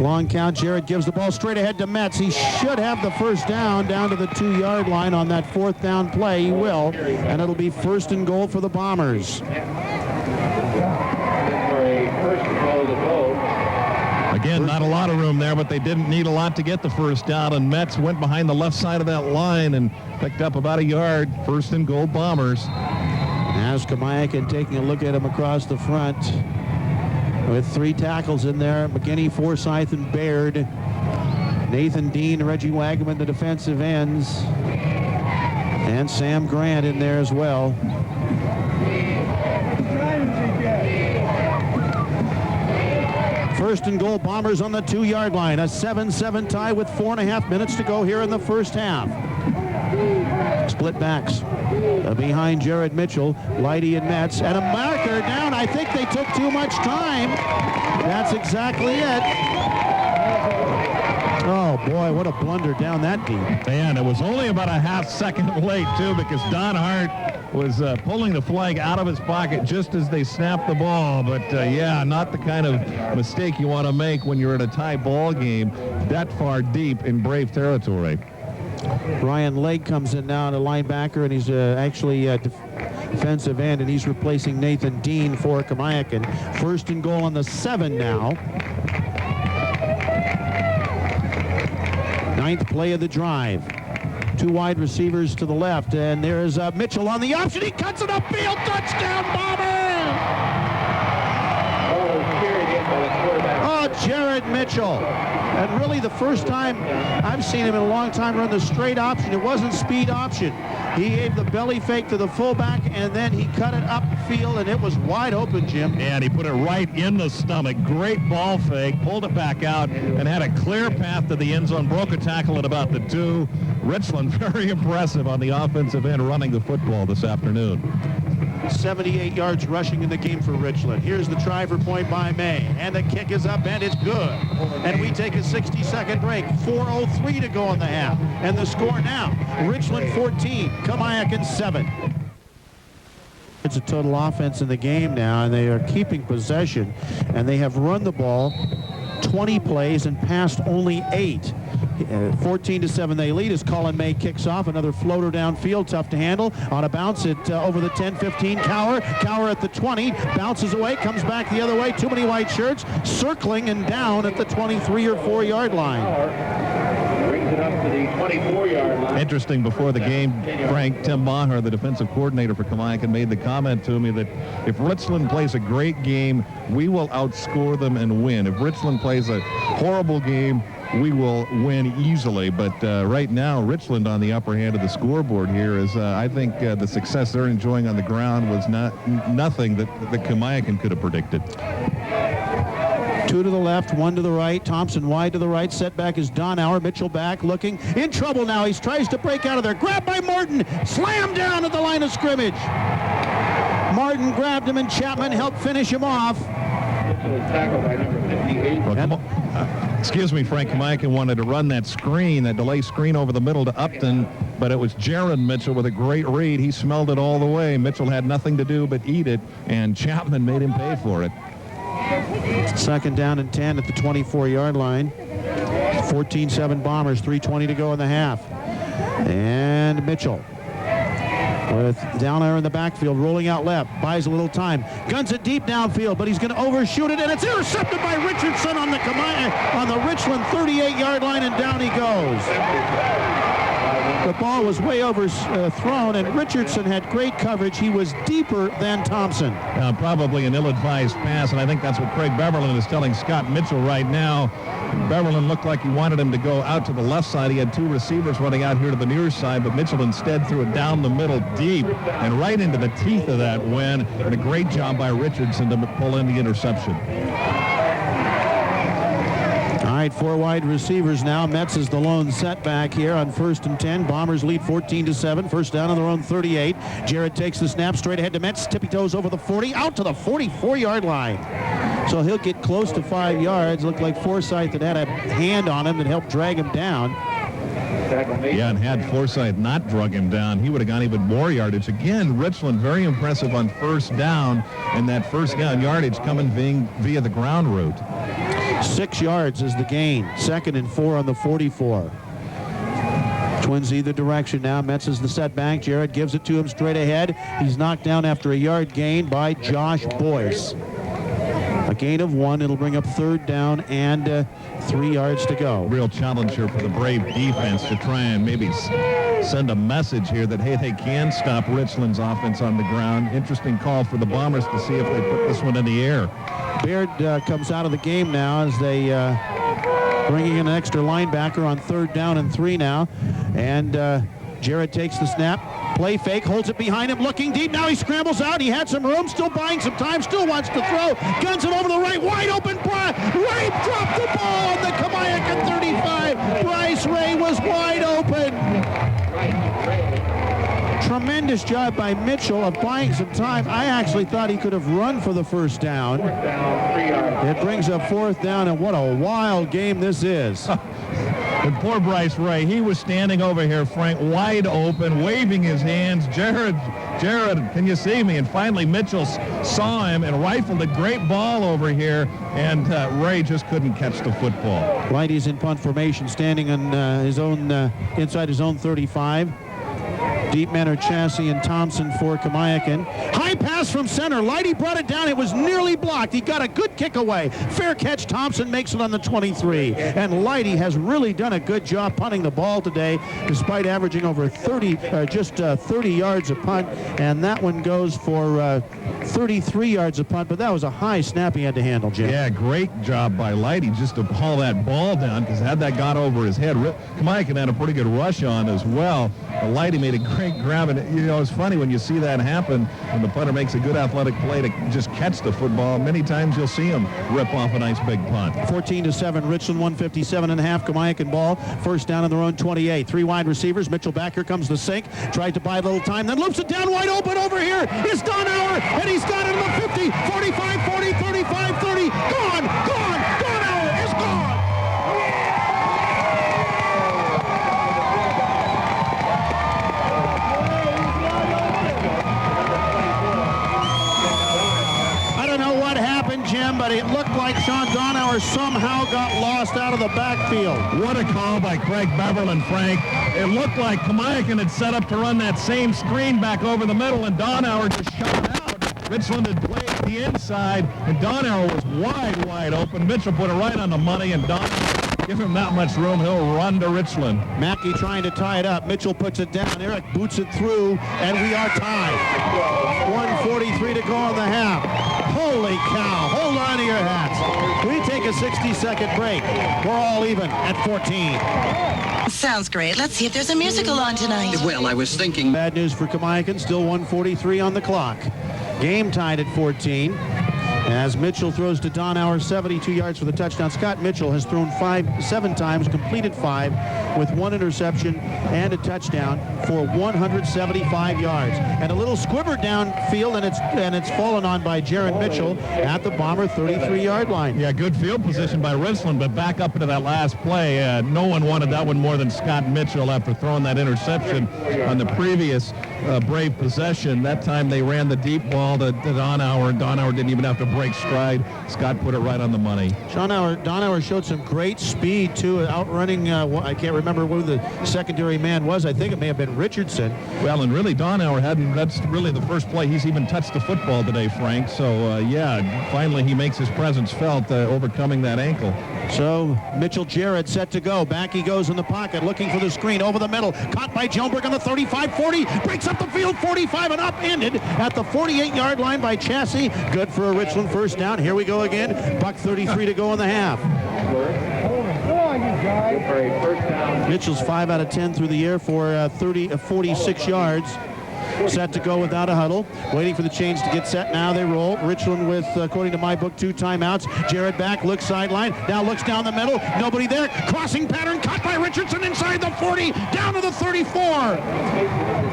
Long count, Jared gives the ball straight ahead to Metz. He should have the first down to the 2-yard line on that 4th down play. He will, and it'll be 1st and goal for the Bombers. Again, not a lot of room there, but they didn't need a lot to get the first down, and Metz went behind the left side of that line and picked up about a yard. 1st and goal, Bombers. As Kamiakin taking a look at him across the front, with 3 tackles in there, McGinney, Forsyth, and Baird. Nathan Dean, Reggie Wagaman, the defensive ends. And Sam Grant in there as well. First and goal, Bombers on the 2-yard line. A 7-7 tie with 4.5 minutes to go here in the first half. Split backs behind Jared Mitchell, Leidy and Metz, and a marker down. I think they took too much time. That's exactly it. Oh boy, what a blunder down that deep. Man, it was only about a half second late too, because Don Hart was pulling the flag out of his pocket just as they snapped the ball. But yeah, not the kind of mistake you want to make when you're in a tie ball game that far deep in Brave territory. Ryan Lake comes in now, the linebacker, and he's actually defensive end, and he's replacing Nathan Dean for Kamiakin. 1st and goal on the 7 now. 9th play of the drive. 2 wide receivers to the left, and there's Mitchell on the option. He cuts it upfield. Touchdown, Bombers! Oh, carried in by the quarterback. Oh, about Jared Mitchell? And really the first time I've seen him in a long time run the straight option. It wasn't speed option. He gave the belly fake to the fullback, and then he cut it upfield, and it was wide open, Jim. And he put it right in the stomach. Great ball fake, pulled it back out, and had a clear path to the end zone. Broke a tackle at about the 2. Richland very impressive on the offensive end running the football this afternoon. 78 yards rushing in the game for Richland. Here's the try for point by May, and the kick is up, and it's good. And we take a 60-second break. 4:03 to go in the half. And the score now, Richland 14, Kamiakin 7. It's a total offense in the game now, and they are keeping possession, and they have run the ball 20 plays and passed only 8. 14-7 they lead as Colin May kicks off. Another floater downfield, tough to handle. On a bounce it over the 10-15. Cower at the 20, bounces away, comes back the other way. Too many white shirts, circling and down at the 23 or 4 yard line. Brings it up to the 24-yard line. Interesting, before the game, Frank, Tim Maher, the defensive coordinator for Kamiakin, made the comment to me that if Richland plays a great game, we will outscore them and win. If Richland plays a horrible game, we will win easily. But right now, Richland on the upper hand of the scoreboard here is, I think, the success they're enjoying on the ground was nothing that Kamiakin could have predicted. 2 to the left, 1 to the right. Thompson wide to the right. Setback is Donauer. Mitchell back, looking in trouble now. He tries to break out of there. Grabbed by Martin. Slammed down at the line of scrimmage. Martin grabbed him, and Chapman helped finish him off. Tackled by number 58. Well, excuse me, Frank. Kamiakin wanted to run that screen, that delay screen over the middle to Upton, but it was Jared Mitchell with a great read. He smelled it all the way. Mitchell had nothing to do but eat it, and Chapman made him pay for it. 2nd down and 10 at the 24-yard line. 14-7 Bombers, 3:20 to go in the half. And Mitchell with Downer in the backfield, rolling out left, buys a little time, guns it deep downfield, but he's going to overshoot it, and it's intercepted by Richardson on the Richland 38-yard line, and down he goes. The ball was way overthrown, and Richardson had great coverage. He was deeper than Thompson. Probably an ill-advised pass, and I think that's what Craig Beverland is telling Scott Mitchell right now. Beverland looked like he wanted him to go out to the left side. He had 2 receivers running out here to the near side, but Mitchell instead threw it down the middle deep and right into the teeth of that wind, and a great job by Richardson to pull in the interception. All right, 4 wide receivers now. Metz is the lone setback here on 1st and 10. Bombers lead 14-7. First down on their own 38. Jared takes the snap straight ahead to Metz. Tippy toes over the 40, out to the 44-yard line. So he'll get close to 5 yards. Looked like Forsythe that had a hand on him that helped drag him down. Yeah, and had Forsythe not drug him down, he would have gone even more yardage. Again, Richland very impressive on 1st down, and that 1st down yardage coming via the ground route. 6 yards is the gain. 2nd and 4 on the 44. Twins either direction now. Metz is the setback. Jared gives it to him straight ahead. He's knocked down after a yard gain by Josh Boyce. A gain of 1. It'll bring up 3rd down and 3 yards to go. Real challenge here for the Brave defense to try and maybe send a message here that, hey, they can stop Richland's offense on the ground. Interesting call for the Bombers to see if they put this one in the air. Baird comes out of the game now as they bringing in an extra linebacker on 3rd down and 3 now. And Jared takes the snap. Play fake, holds it behind him, looking deep. Now he scrambles out. He had some room, still buying some time, still wants to throw. Guns it over the right, wide open. Ray dropped the ball on the Kamiakin 35. Bryce Ray was wide open. Tremendous job by Mitchell of buying some time. I actually thought he could have run for the 1st down. It brings up 4th down, and what a wild game this is. And poor Bryce Ray, he was standing over here, Frank, wide open, waving his hands. Jared, can you see me? And finally Mitchell saw him and rifled a great ball over here, and Ray just couldn't catch the football. Whitey's in punt formation, standing on his own inside his own 35. Deep men are Chassis and Thompson for Kamiakin. High pass from center. Lighty brought it down. It was nearly blocked. He got a good kick away. Fair catch. Thompson makes it on the 23. And Lighty has really done a good job punting the ball today, despite averaging over 30 yards a punt. And that one goes for 33 yards a punt. But that was a high snap he had to handle, Jim. Yeah, great job by Lighty just to haul that ball down, because had that got over his head, Kamiakin had a pretty good rush on as well. Lighty made a great grab, and you know, it's funny when you see that happen, when the punter makes a good athletic play to just catch the football. Many times you'll see him rip off a nice big punt. 14-7, Richland 157.5, Kamiakin ball. First down on their own 28. Three wide receivers. Mitchell back. Here comes the sink. Tried to buy a little time, then loops it down wide open over here. It's Donauer, and he's got it in the 50, 45, 40, 35, 30. Gone! Donauer is gone! Jim, but it looked like Sean Donauer somehow got lost out of the backfield. What a call by Craig Beverland, Frank. It looked like Kamiakin had set up to run that same screen back over the middle, and Donauer just shot out. Richland had played the inside, and Donauer was wide open. Mitchell put it right on the money, and Donauer, give him that much room, he'll run to Richland. Mackey trying to tie it up. Mitchell puts it down. Eric boots it through, and we are tied. 1:43 to go on the half. Holy cow. Hold on to your hats. We take a 60-second break. We're all even at 14. Sounds great. Let's see if there's a musical on tonight. Well, I was thinking... Bad news for Kamiakin. Still 1:43 on the clock. Game tied at 14. As Mitchell throws to Donauer, 72 yards for the touchdown. Scott Mitchell has thrown 7 times, completed 5, with 1 interception and a touchdown for 175 yards. And a little squibber downfield, and it's fallen on by Jaron Mitchell at the Bomber 33-yard line. Yeah, good field position by Richland, but back up into that last play. No one wanted that one more than Scott Mitchell after throwing that interception on the previous Brave possession. That time they ran the deep ball to Donauer, and Donauer didn't even have to break stride. Scott put it right on the money. Donauer showed some great speed, too, outrunning, I can't remember who the secondary man was. I think it may have been Richardson. Well, and really, Donauer that's really the first play he's even touched the football today, Frank. So, yeah, finally he makes his presence felt, overcoming that ankle. So, Mitchell Jarrett set to go. Back he goes in the pocket, looking for the screen over the middle. Caught by Joneberg on the 35-40. Breaks up the field, 45 and upended at the 48-yard line by Chassis. Good for a Richland first down. Here we go again. $1:33 to go in the half. Mitchell's 5 out of 10 through the air for 46 yards. Set to go without a huddle. Waiting for the chains to get set. Now they roll. Richland with, according to my book, 2 timeouts. Jared back, looks sideline. Now looks down the middle. Nobody there. Crossing pattern. Caught by Richardson inside the 40. Down to the 34.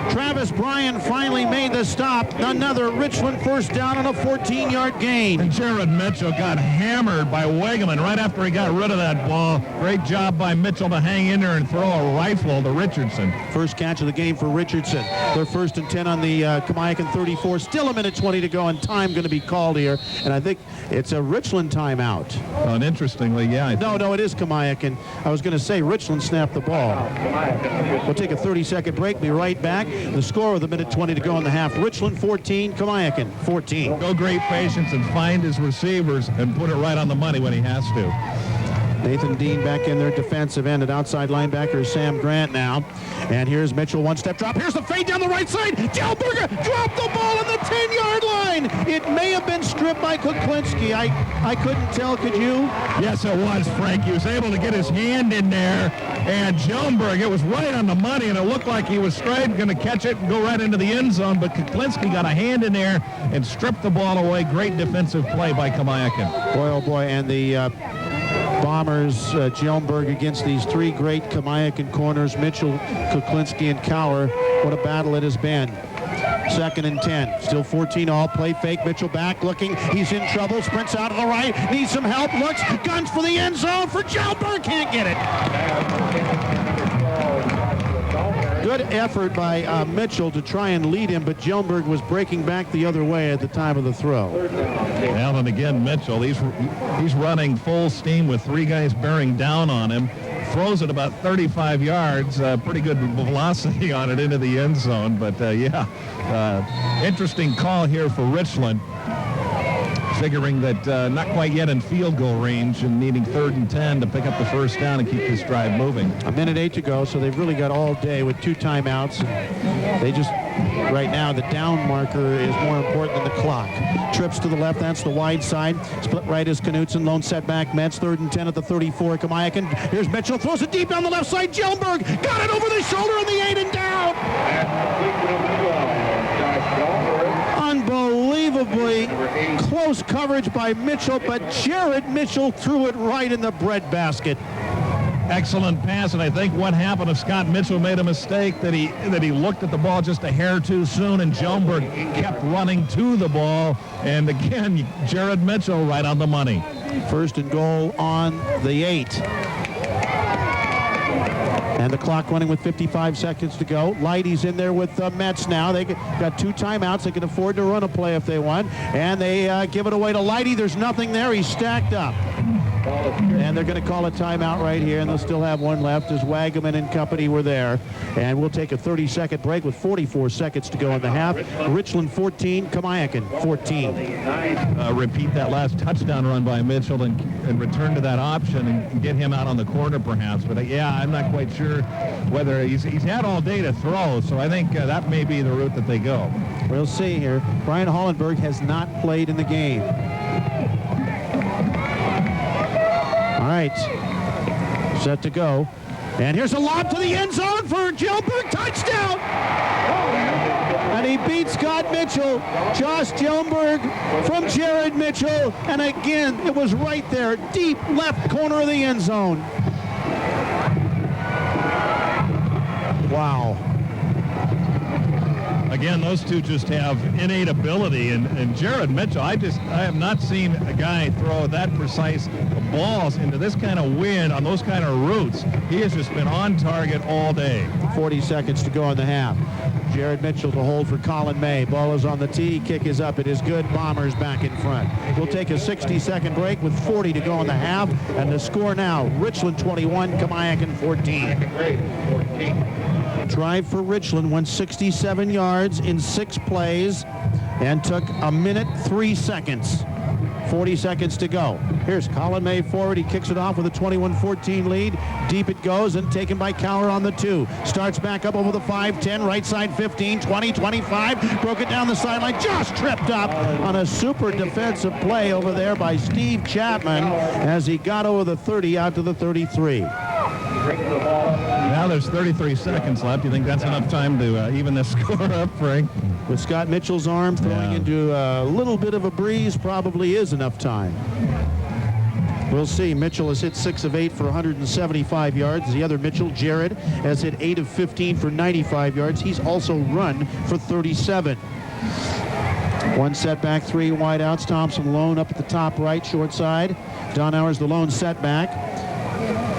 Travis Bryan finally made the stop. Another Richland first down on a 14-yard gain. And Jared Mitchell got hammered by Wegeman right after he got rid of that ball. Great job by Mitchell to hang in there and throw a rifle to Richardson. First catch of the game for Richardson. Their first and 10 on the Kamiakin 34. Still 1:20 to go, and time going to be called here. And I think it's a Richland timeout. And interestingly, yeah. No, it is Kamiakin. I was going to say Richland snapped the ball. We'll take a 30-second break. Be right back. The score with 1:20 to go in the half. Richland 14, Kamiakin 14. Go great patience and find his receivers and put it right on the money when he has to. Nathan Dean back in their defensive end. At outside linebacker Sam Grant now. And here's Mitchell, one-step drop. Here's the fade down the right side. Delberger dropped the ball on the 10-yard line. It may have been stripped by Kuklinski. I couldn't tell, could you? Yes, it was, Frank. He was able to get his hand in there. And Joneberg, it was right on the money, and it looked like he was straight going to catch it and go right into the end zone. But Kuklinski got a hand in there and stripped the ball away. Great defensive play by Kamiakin. Boy, oh boy, and the Bombers, Joneberg against these 3 great Kamiakin corners, Mitchell, Kuklinski, and Cower. What a battle it has been. 2nd and 10. Still 14 all. Play fake. Mitchell back looking. He's in trouble. Sprints out to the right. Needs some help. Looks. Guns for the end zone for Joneberg. Can't get it. Good effort by Mitchell to try and lead him, but Joneberg was breaking back the other way at the time of the throw. Well, and again, Mitchell, he's running full steam with 3 guys bearing down on him. throws it about 35 yards. Pretty good velocity on it into the end zone. But, interesting call here for Richland. Figuring that not quite yet in field goal range and needing 3rd and 10 to pick up the first down and keep this drive moving. A minute 8 to go, so they've really got all day with 2 timeouts. They just, right now, the down marker is more important than the clock. Trips to the left, that's the wide side. Split right is Knutson, lone setback. Mets 3rd and 10 at the 34. Kamiakin, here's Mitchell, throws it deep down the left side. Gjellenberg got it over the shoulder on the 8 and down. Unbelievably close coverage by Mitchell, but Jared Mitchell threw it right in the breadbasket. Excellent pass, and I think what happened if Scott Mitchell made a mistake that he looked at the ball just a hair too soon, and Gjellenberg kept running to the ball, and again, Jared Mitchell right on the money. 1st and goal on the 8. And the clock running with 55 seconds to go. Leidy's in there with the Mets now. They got 2 timeouts. They can afford to run a play if they want. And they give it away to Leidy. There's nothing there. He's stacked up. And they're going to call a timeout right here, and they'll still have one left as Wagaman and company were there. And we'll take a 30-second break with 44 seconds to go in the half. Richland 14, Kamiakin 14. Repeat that last touchdown run by Mitchell and return to that option and get him out on the corner perhaps. But yeah, I'm not quite sure whether he's had all day to throw, so I think that may be the route that they go. We'll see here. Brian Hollenberg has not played in the game. All right, set to go. And here's a lob to the end zone for Gjellenberg, touchdown! And he beats Scott Mitchell. Josh Gjellenberg from Jared Mitchell. And again, it was right there, deep left corner of the end zone. Wow. Again, those two just have innate ability, and Jared Mitchell, I have not seen a guy throw that precise balls into this kind of wind on those kind of routes. He has just been on target all day. 40 seconds to go in the half. Jared Mitchell to hold for Colin May. Ball is on the tee. Kick is up. It is good. Bombers back in front. We'll take a 60-second break with 40 to go in the half. And the score now, Richland 21, Kamiakin 14. Drive for Richland went 67 yards in 6 plays and took a minute 3 seconds. 40 seconds to go. Here's Colin May forward. He kicks it off with a 21-14 lead. Deep it goes and taken by Cower on the 2. Starts back up over the 5-10, right side 15, 20, 25. Broke it down the sideline. Just tripped up on a super defensive play over there by Steve Chapman as he got over the 30 out to the 33. Now there's 33 seconds left. You think that's enough time to even this score up, Frank? With Scott Mitchell's arm throwing into a little bit of a breeze, probably is enough time. We'll see. Mitchell has hit 6 of 8 for 175 yards. The other Mitchell, Jared, has hit 8 of 15 for 95 yards. He's also run for 37. 1 setback, 3 wideouts. Thompson lone up at the top right, short side. Donauer's the lone setback.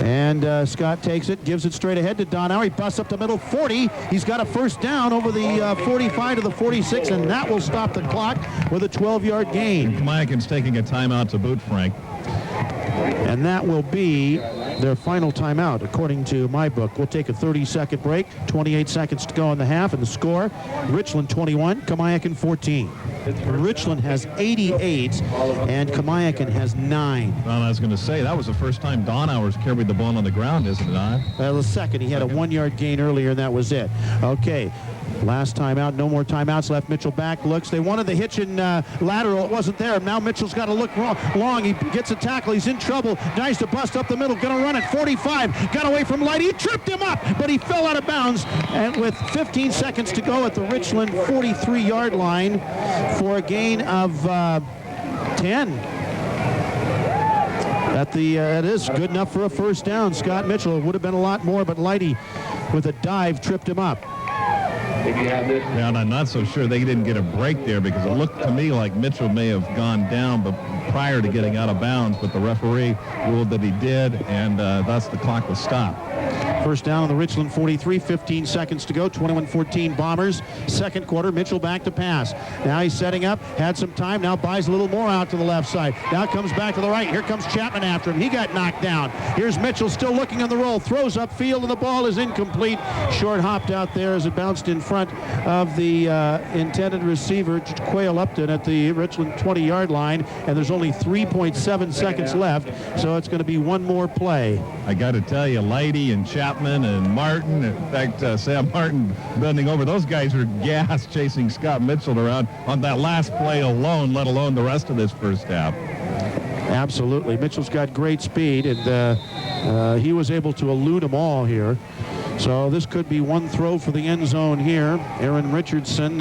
And Scott takes it, gives it straight ahead to Donauer. He busts up the middle, 40. He's got a first down over the 45 to the 46, and that will stop the clock with a 12-yard gain. Kamiakin's taking a timeout to boot, Frank. And that will be their final timeout, according to my book. We'll take a 30-second break, 28 seconds to go in the half, and the score, Richland 21, Kamiakin 14. Richland has 88, and Kamiakin has 9. Well, I was going to say, that was the first time Donauer's carried the ball on the ground, isn't it not? Well, the second. He had a 1-yard gain earlier, and that was it. Okay. Last timeout, no more timeouts left. Mitchell back looks. They wanted the hitch in lateral. It wasn't there. Now Mitchell's got to look long. He gets a tackle. He's in trouble. Nice to bust up the middle. Going to run it. 45. Got away from Lighty. He tripped him up, but he fell out of bounds. And with 15 seconds to go at the Richland 43-yard line for a gain of 10. It is good enough for a first down. Scott Mitchell, it would have been a lot more, but Lighty with a dive tripped him up. Yeah, and I'm not so sure they didn't get a break there because it looked to me like Mitchell may have gone down but prior to getting out of bounds, but the referee ruled that he did, and thus the clock was stopped. First down on the Richland 43, 15 seconds to go, 21-14 Bombers. Second quarter, Mitchell back to pass. Now he's setting up, had some time, now buys a little more out to the left side. Now comes back to the right. Here comes Chapman after him. He got knocked down. Here's Mitchell still looking on the roll, throws upfield, and the ball is incomplete. Short hopped out there as it bounced in front of the intended receiver, Quayle Upton, at the Richland 20-yard line, and there's only 3.7 seconds left, so it's going to be one more play. I got to tell you, Leidy and Chapman and Martin, in fact, Sam Martin bending over, those guys are gassed chasing Scott Mitchell around on that last play alone, let alone the rest of this first half. Absolutely. Mitchell's got great speed, and he was able to elude them all here. So this could be one throw for the end zone here. Aaron Richardson,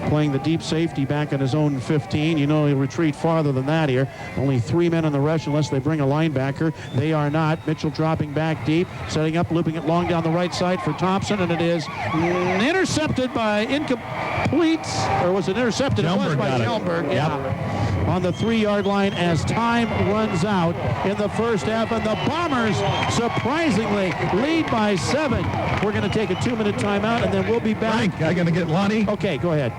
playing the deep safety back in his own 15. You know he'll retreat farther than that here. Only 3 men on the rush unless they bring a linebacker. They are not. Mitchell dropping back deep, setting up, looping it long down the right side for Thompson, and it is intercepted by incomplete, or was it intercepted? It was by Schellenberg. Yeah. On the 3-yard line as time runs out in the first half, and the Bombers surprisingly lead by 7. We're going to take a 2-minute timeout, and then we'll be back. Frank, I got to get Lonnie. Okay, go ahead.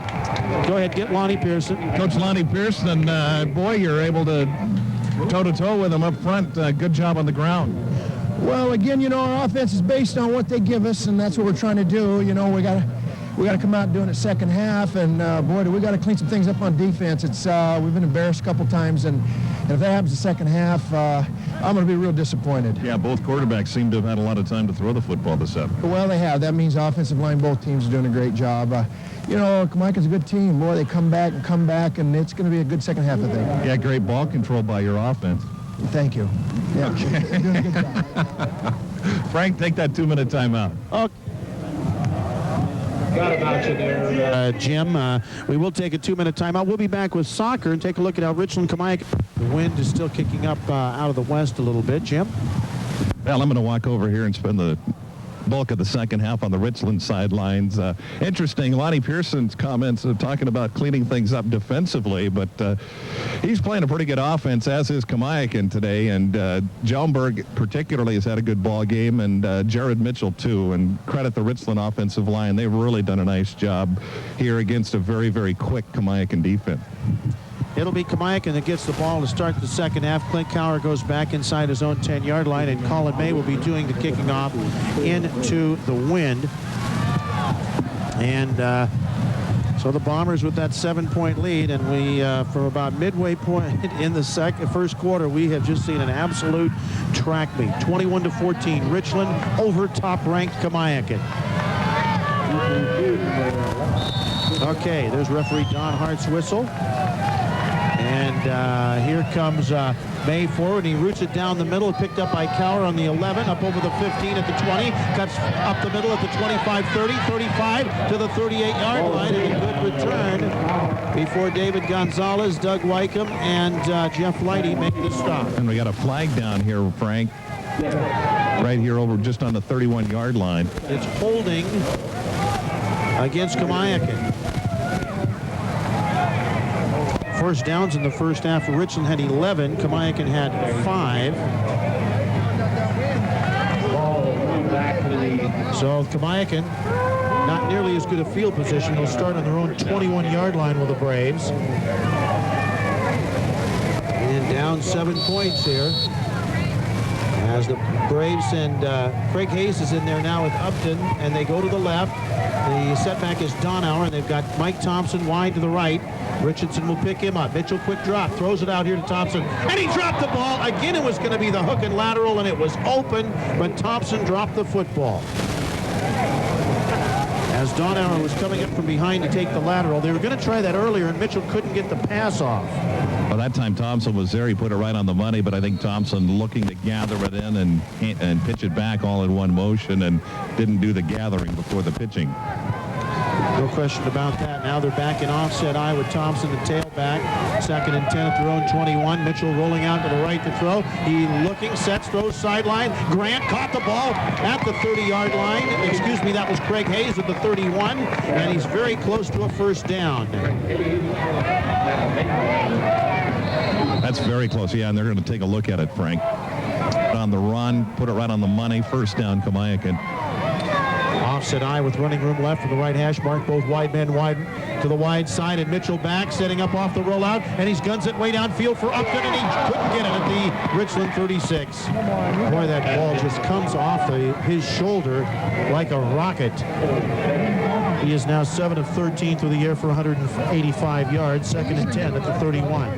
Go ahead, get Lonnie Pearson. Coach Lonnie Pearson, boy, you're able to toe-to-toe with him up front. Good job on the ground. Well, again, you know, our offense is based on what they give us, and that's what we're trying to do. You know, we got to come out and do it in the second half, and boy, do we got to clean some things up on defense. It's we've been embarrassed a couple times, and if that happens the second half, I'm going to be real disappointed. Yeah, both quarterbacks seem to have had a lot of time to throw the football this up. Well, they have. That means offensive line, both teams are doing a great job. You know, Kamiakin's a good team. Boy, they come back, and it's going to be a good second half, I think. Yeah, great ball control by your offense. Thank you. Yeah, okay. Doing a good job. Frank, take that 2-minute timeout. Okay. Got about you there. Jim, we will take a 2-minute timeout. We'll be back with soccer and take a look at how Richland Kamiakin. The wind is still kicking up out of the west a little bit. Jim? Well, I'm going to walk over here and spend the bulk of the second half on the Richland sidelines. Interesting, Lonnie Pearson's comments talking about cleaning things up defensively, but he's playing a pretty good offense, as is Kamiakin today, and Schellenberg particularly has had a good ball game, and Jared Mitchell too, and credit the Richland offensive line. They've really done a nice job here against a very, very quick Kamiakin defense. It'll be Kamiakin that gets the ball to start the second half. Clint Cower goes back inside his own 10-yard line, and Colin May will be doing the kicking off into the wind. And so the Bombers with that 7-point lead, and we, from about midway point in the first quarter, we have just seen an absolute track meet. 21-14, Richland over top-ranked Kamiakin. Okay, there's referee Don Hart's whistle. And here comes May forward. He roots it down the middle, picked up by Cower on the 11, up over the 15 at the 20, cuts up the middle at the 25, 30, 35 to the 38-yard line, and a good return before David Gonzalez, Doug Wycombe, and Jeff Leidy make the stop. And we got a flag down here, Frank, right here over just on the 31-yard line. It's holding against Kamiakin. First downs in the first half. Richland had 11. Kamiakin had 5. So Kamiakin, not nearly as good a field position. They'll start on their own 21-yard line with the Braves. And down 7 points here. As the Braves and Craig Hayes is in there now with Upton, and they go to the left. The setback is Donauer, and they've got Mike Thompson wide to the right. Richardson will pick him up. Mitchell, quick drop, throws it out here to Thompson, and he dropped the ball. Again, it was going to be the hook and lateral, and it was open, but Thompson dropped the football. As Donauer was coming up from behind to take the lateral, they were going to try that earlier, and Mitchell couldn't get the pass off. Well, that time Thompson was there. He put it right on the money, but I think Thompson looking to gather it in and pitch it back all in one motion, and didn't do the gathering before the pitching. No question about that. Now they're back in offset eye with Thompson, the tailback. 2nd and 10 at their own 21. Mitchell rolling out to the right to throw. He looking, sets, throws sideline. Grant caught the ball at the 30-yard line. Excuse me, that was Craig Hayes at the 31, and he's very close to a first down. That's very close, yeah, and they're going to take a look at it, Frank. on the run, put it right on the money. First down, Kamiakin. Offset eye with running room left for the right hash mark. Both wide men wide to the wide side, and Mitchell back, setting up off the rollout, and he's guns it way downfield for Upton, and he couldn't get it at the Richland 36. Boy, that ball just comes off his shoulder like a rocket. He is now 7 of 13 through the air for 185 yards, 2nd and 10 at the 31.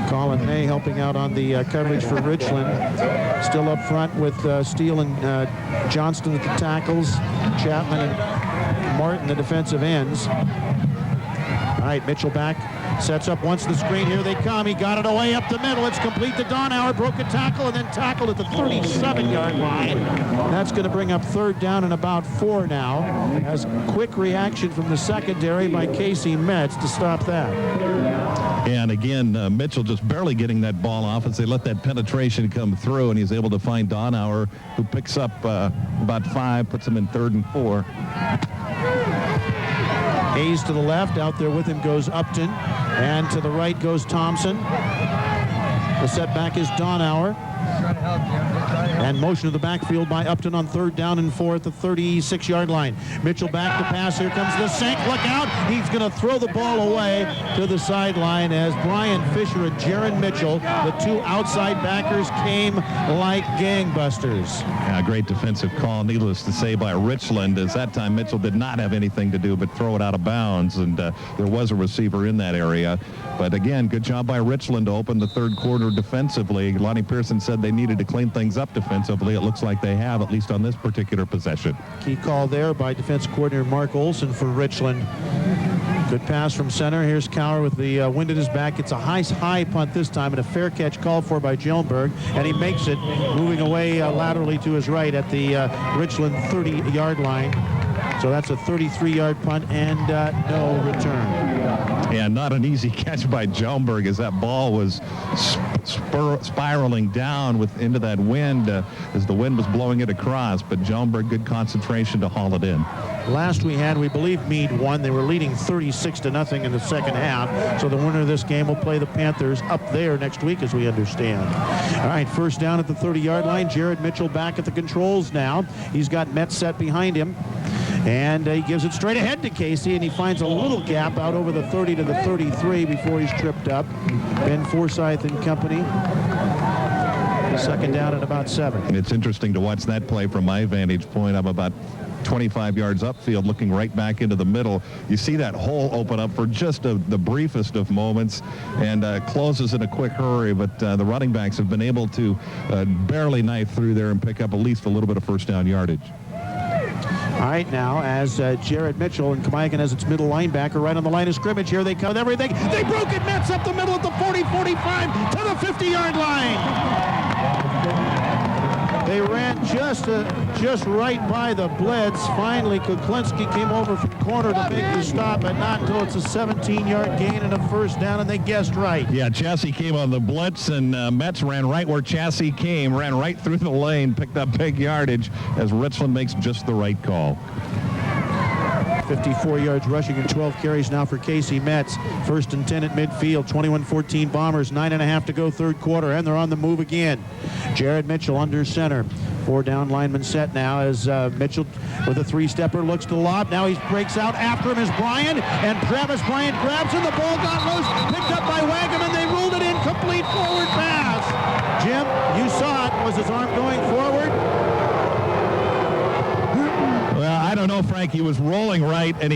Colin May helping out on the coverage for Richland. Still up front with Steele and Johnston at the tackles, Chapman and Martin the defensive ends. All right, Mitchell back, sets up once the screen. Here they come. He got it away up the middle. It's complete to Donauer. Broke a tackle and then tackled at the 37-yard line. That's going to bring up 3rd down and about 4 now. As quick reaction from the secondary by Casey Metz to stop that. And again, Mitchell just barely getting that ball off as they let that penetration come through, and he's able to find Donauer, who picks up about 5, puts him in 3rd and 4. Hayes to the left. Out there with him goes Upton. And to the right goes Thompson. The setback is Donauer. And motion to the backfield by Upton on 3rd down and 4 at the 36-yard line. Mitchell back to pass. Here comes the sink. Look out. He's going to throw the ball away to the sideline as Brian Fisher and Jaron Mitchell, the 2 outside backers, came like gangbusters. Yeah, great defensive call, needless to say, by Richland, as that time Mitchell did not have anything to do but throw it out of bounds, and there was a receiver in that area. But again, good job by Richland to open the 3rd quarter defensively. Lonnie Pearson said they needed to clean things up defensively. It looks like they have, at least on this particular possession. Key call there by defense coordinator Mark Olson for Richland. Good pass from center. Here's Cower with the wind at his back. It's a high punt this time, and a fair catch called for by Jellenberg, and he makes it, moving away laterally to his right at the Richland 30-yard line. So that's a 33-yard punt and no return. And not an easy catch by Jellenberg, as that ball was spiraling down into that wind as the wind was blowing it across. But Jellenberg, good concentration to haul it in. Last we believe Meade won. They were leading 36-0 in the second half. So the winner of this game will play the Panthers up there next week, as we understand. All right, 1st down at the 30-yard line. Jared Mitchell back at the controls now. He's got Metz set behind him. And he gives it straight ahead to Casey, and he finds a little gap out over the 30 to the 33 before he's tripped up. Ben Forsyth and company. 2nd down at about 7. It's interesting to watch that play from my vantage point. I'm about 25 yards upfield, looking right back into the middle. You see that hole open up for just the briefest of moments, and closes in a quick hurry, but the running backs have been able to barely knife through there and pick up at least a little bit of 1st down yardage. All right, now, as Jared Mitchell and Kamiakin as its middle linebacker right on the line of scrimmage. Here they come with everything. They broke it. Metz up the middle at the 40-45 to the 50-yard line. They ran just right by the blitz. Finally, Kuklinski came over from corner to make the stop, but not until it's a 17-yard gain and a 1st down, and they guessed right. Yeah, Chassie came on the blitz, and Metz ran right where Chassie came, ran right through the lane, picked up big yardage as Richland makes just the right call. 54 yards rushing and 12 carries now for Casey Metz. 1st and 10 at midfield. 21-14 Bombers. 9.5 to go 3rd quarter, and they're on the move again. Jared Mitchell under center. 4 down lineman set now as Mitchell with a 3-stepper looks to lob. Now he breaks out. After him is Bryant, and Travis Bryant grabs him. The ball got loose, picked up by Wagum, and they ruled it in. Complete forward pass. Jim, you saw it. Was his arm going forward? Well, I don't know, Frank. He was rolling right, and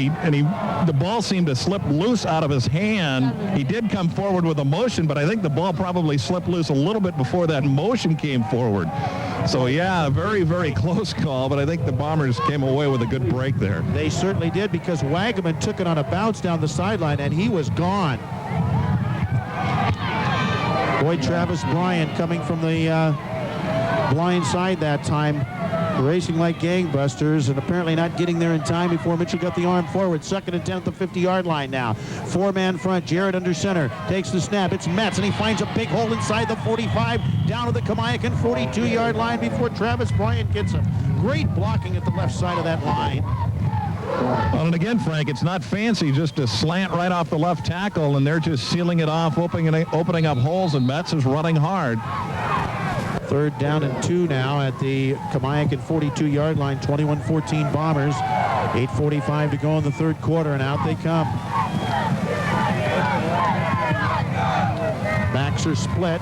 the ball seemed to slip loose out of his hand. He did come forward with a motion, but I think the ball probably slipped loose a little bit before that motion came forward. So, yeah, a very, very close call, but I think the Bombers came away with a good break there. They certainly did, because Wagaman took it on a bounce down the sideline, and he was gone. Boy, Travis Bryant coming from the blind side that time, racing like gangbusters, and apparently not getting there in time before Mitchell got the arm forward. 2nd and 10 at the 50-yard line now. 4-man front. Jared under center. Takes the snap. It's Metz, and he finds a big hole inside the 45, down to the Kamiakin 42-yard line before Travis Bryant gets him. Great blocking at the left side of that line. Well, and again, Frank, it's not fancy, just a slant right off the left tackle, and they're just sealing it off, opening up holes, and Metz is running hard. 3rd down and 2 now at the Kamiakin 42-yard line, 21-14 Bombers. 8:45 to go in the 3rd quarter, and out they come. Backs are split.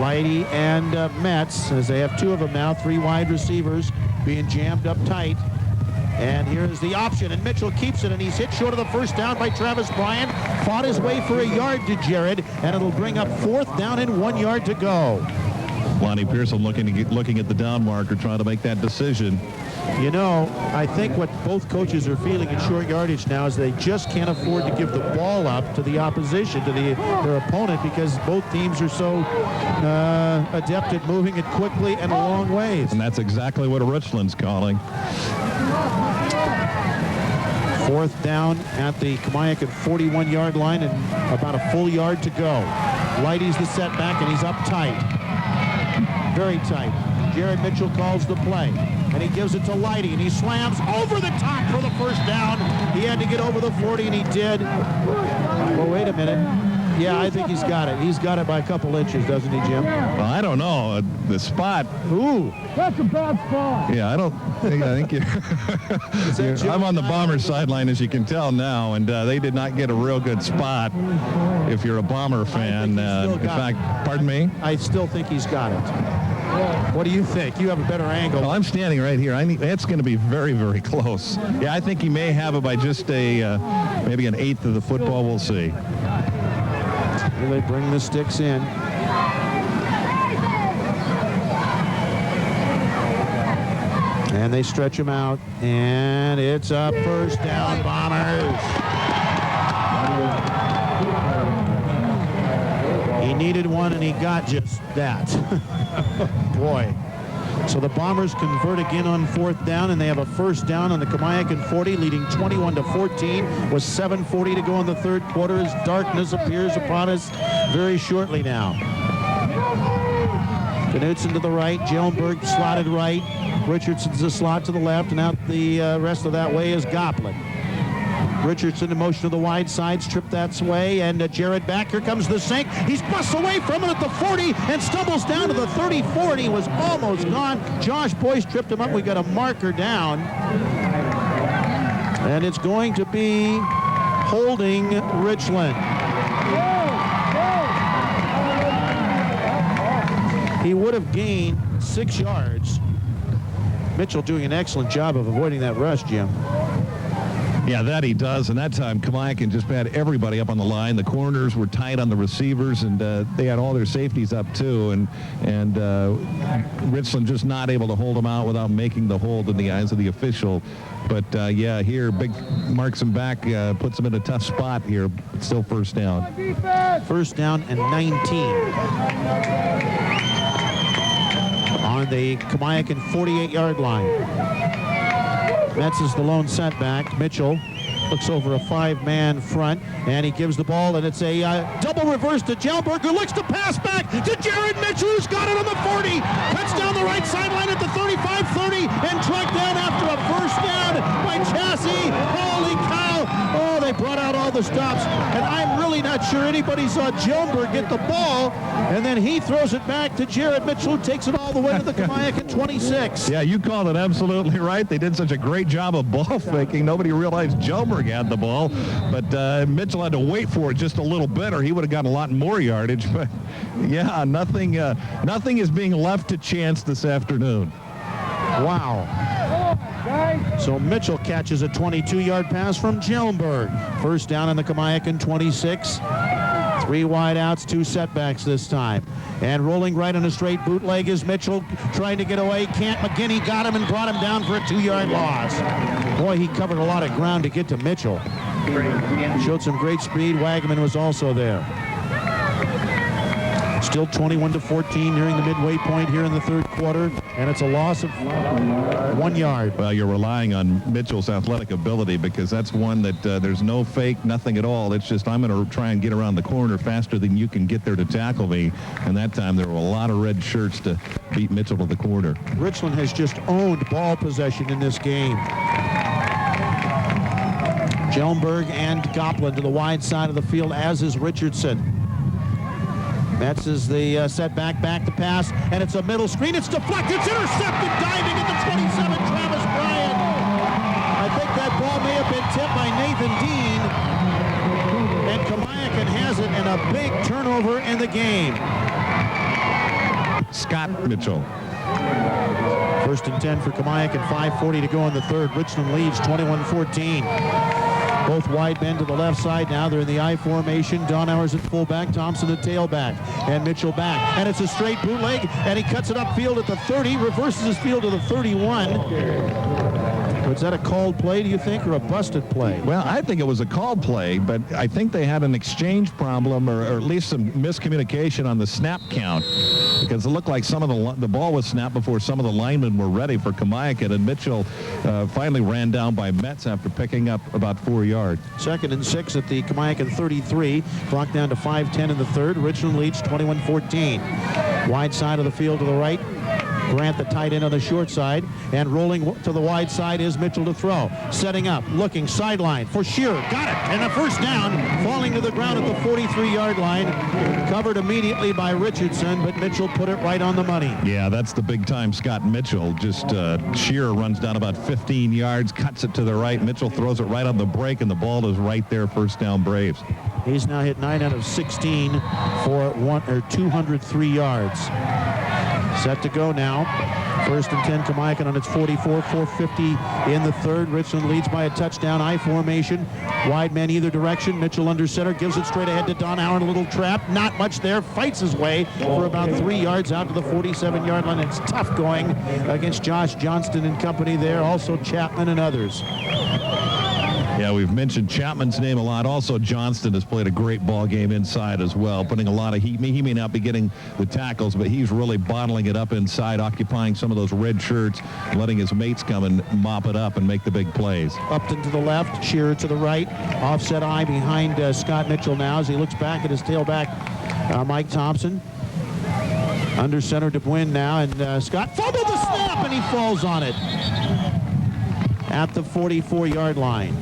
Leidy and Metz, as they have 2 of them now, 3 wide receivers being jammed up tight. And here's the option, and Mitchell keeps it, and he's hit short of the 1st down by Travis Bryant. Fought his way for a yard to Jared, and it'll bring up 4th down and 1 yard to go. Lonnie Pearson looking at the down marker, trying to make that decision. You know, I think what both coaches are feeling in short yardage now is they just can't afford to give the ball up to the opposition, to their opponent, because both teams are so adept at moving it quickly and a long ways. And that's exactly what Richland's calling. 4th down at the Kamiakin 41-yard line and about a full yard to go. Leidy's the setback, and he's up tight. Very tight. Jared Mitchell calls the play, and he gives it to Leidy, and he slams over the top for the 1st down. He had to get over the 40, and he did. Well, wait a minute. Yeah, I think he's got it. He's got it by a couple inches, doesn't he, Jim? Well, I don't know. The spot. Ooh. That's a bad spot. Yeah, I think I'm on the Bombers sideline, as you can tell now, and they did not get a real good spot if you're a Bomber fan. In fact, pardon me? I still think he's got it. What do you think? You have a better angle. Well, I'm standing right here. It's going to be very, very close. Yeah, I think he may have it by just maybe an 1/8 of the football. We'll see. Here they bring the sticks in. And they stretch him out, and it's a 1st down, Bombers. He needed one, and he got just that. Boy. So the Bombers convert again on 4th down, and they have a 1st down on the Kamiakin 40, leading 21-14 with 7:40 to go in the 3rd quarter as darkness appears upon us very shortly now. Knutson to the right, Jellenberg slotted right, Richardson's a slot to the left, and out the rest of that way is Goplin. Richardson in motion to the wide side, stripped that way, and Jared back. Here comes the sink. He's busts away from it at the 40 and stumbles down to the 34, and he was almost gone. Josh Boyce tripped him up. We got a marker down, and it's going to be holding Richland. He would have gained 6 yards. Mitchell doing an excellent job of avoiding that rush, Jim. Yeah, that he does, and that time Kamiakin just had everybody up on the line. The corners were tight on the receivers, and they had all their safeties up too, and Richland just not able to hold them out without making the hold in the eyes of the official. But yeah, here Big marks him back, puts him in a tough spot here. It's still 1st down. 1st down and 19. On the Kamiakin 48-yard line. Metz is the lone setback. Mitchell looks over a 5-man front, and he gives the ball, and it's a double reverse to Jellenberg, who looks to pass back to Jared Mitchell, who's got it on the 40. Cuts down the right sideline at the 35-30, and tracked down after a 1st down by Chassis. Holy cow! Oh, they brought out all the stops, and I'm really not sure anybody saw Jellenberg get the ball, and then he throws it back to Jared Mitchell, who takes it all the way to the Kamiakin 26. Yeah, you called it absolutely right. They did such a great job of ball faking. Nobody realized Jellenberg had the ball, but Mitchell had to wait for it just a little bit, or he would have gotten a lot more yardage. But yeah, nothing is being left to chance this afternoon. Wow. So Mitchell catches a 22-yard pass from Jellenberg. 1st down on the Kamiakin 26. 3 wide outs, 2 setbacks this time. And rolling right on a straight bootleg is Mitchell, trying to get away. Can't. McGinney got him and brought him down for a 2-yard loss. Boy, he covered a lot of ground to get to Mitchell. Showed some great speed. Wagaman was also there. Still 21-14 nearing the midway point here in the 3rd quarter, and it's a loss of 1 yard. Well, you're relying on Mitchell's athletic ability, because that's one that there's no fake, nothing at all. It's just, I'm going to try and get around the corner faster than you can get there to tackle me. And that time there were a lot of red shirts to beat Mitchell to the corner. Richland has just owned ball possession in this game. Jellenberg and Goplin to the wide side of the field, as is Richardson. Metz is the setback, back to pass, and it's a middle screen. It's deflected. It's intercepted, diving at the 27, Travis Bryant. I think that ball may have been tipped by Nathan Dean, and Kamiakin has it, and a big turnover in the game. Scott Mitchell. 1st and 10 for Kamiakin, 5:40 to go in the third. Richland leads 21-14. Both wide men to the left side now. They're in the I formation. Donauer's at fullback, Thompson at tailback, and Mitchell back. And it's a straight bootleg, and he cuts it upfield at the 30, reverses his field to the 31. Was that a called play, do you think, or a busted play? Well, I think it was a called play, but I think they had an exchange problem, or at least some miscommunication on the snap count, because it looked like some of the ball was snapped before some of the linemen were ready for Kamiakin, and Mitchell finally ran down by Metz after picking up about 4 yards. 2nd and 6 at the Kamiakin 33. Clock down to 5:10 in the third. Richland leads 21-14. Wide side of the field to the right. Grant, the tight end on the short side, and rolling to the wide side is Mitchell to throw. Setting up, looking, sideline for Shearer. Got it, and a first down, falling to the ground at the 43-yard line. Covered immediately by Richardson, but Mitchell put it right on the money. Yeah, that's the big-time Scott Mitchell. Just Shearer runs down about 15 yards, cuts it to the right. Mitchell throws it right on the break, and the ball is right there, first down Braves. He's now hit 9 out of 16 for 203 yards. Set to go now. 1st and 10, Kamiakin on its 44, 4:50 in the third. Richland leads by a touchdown. I formation. Wide men either direction. Mitchell under center, gives it straight ahead to Donauer in a little trap. Not much there. Fights his way for about 3 yards out to the 47-yard line. It's tough going against Josh Johnston and company there. Also Chapman and others. Yeah, we've mentioned Chapman's name a lot. Also, Johnston has played a great ball game inside as well, putting a lot of heat. He may not be getting the tackles, but he's really bottling it up inside, occupying some of those red shirts, letting his mates come and mop it up and make the big plays. Upton to the left, Shearer to the right. Offset eye behind Scott Mitchell now as he looks back at his tailback, Mike Thompson. Under center, DeBuin now, and Scott fumbled the snap, and he falls on it at the 44-yard line.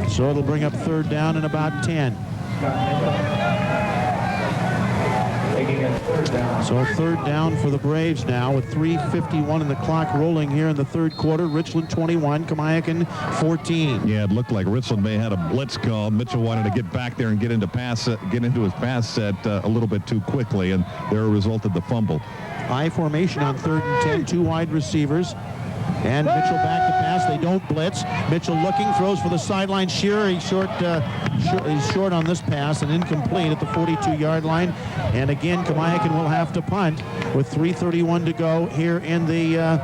So it'll bring up 3rd down and about 10. So 3rd down for the Braves now with 3:51 in the clock rolling here in the third quarter. Richland 21, Kamiakin 14. Yeah, it looked like Richland may have had a blitz call. Mitchell wanted to get back there and get into his pass set a little bit too quickly, and there resulted the fumble. I formation on 3rd and 10, 2 wide receivers. And Mitchell back to pass. They don't blitz. Mitchell looking, throws for the sideline. Shearer, he's short on this pass and incomplete at the 42-yard line. And again, Kamiakin will have to punt with 3:31 to go here in the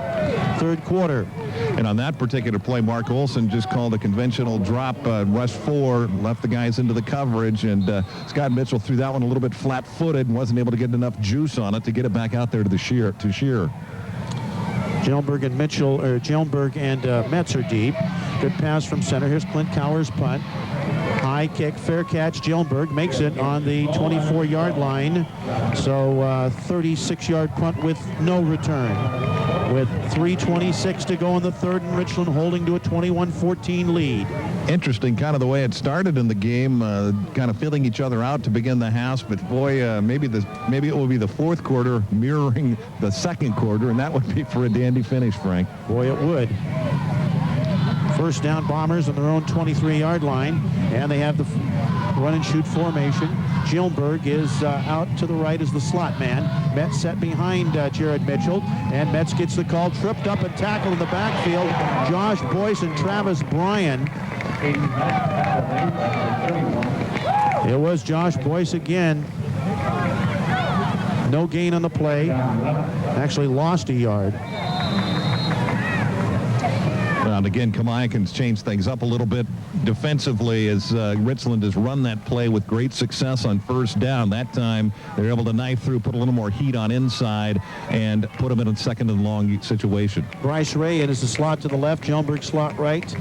third quarter. And on that particular play, Mark Olson just called a conventional drop, rush 4, left the guys into the coverage, and Scott Mitchell threw that one a little bit flat-footed and wasn't able to get enough juice on it to get it back out there to Shearer. Jellenberg and Metz are deep. Good pass from center. Here's Clint Cower's punt. High kick, fair catch. Jellenberg makes it on the 24-yard line. So 36-yard punt with no return. With 3:26 to go in the third, and Richland holding to a 21-14 lead. Interesting kind of the way it started in the game, kind of feeling each other out to begin the half, but boy, maybe it will be the fourth quarter mirroring the second quarter, and that would be for a dandy finish, Frank. Boy, it would. First down, Bombers on their own 23-yard line, and they have the run and shoot formation. Jellenberg is out to the right as the slot man. Metz set behind Jared Mitchell, and Metz gets the call, tripped up and tackled in the backfield. Josh Boyce and Travis Bryan. It was Josh Boyce again. No gain on the play. Actually lost a yard. And again, Kamiakin's changed things up a little bit defensively as Richland has run that play with great success on first down. That time, they're able to knife through, put a little more heat on inside, and put them in a 2nd and long situation. Bryce Ray in as the slot to the left, Jellenberg slot right.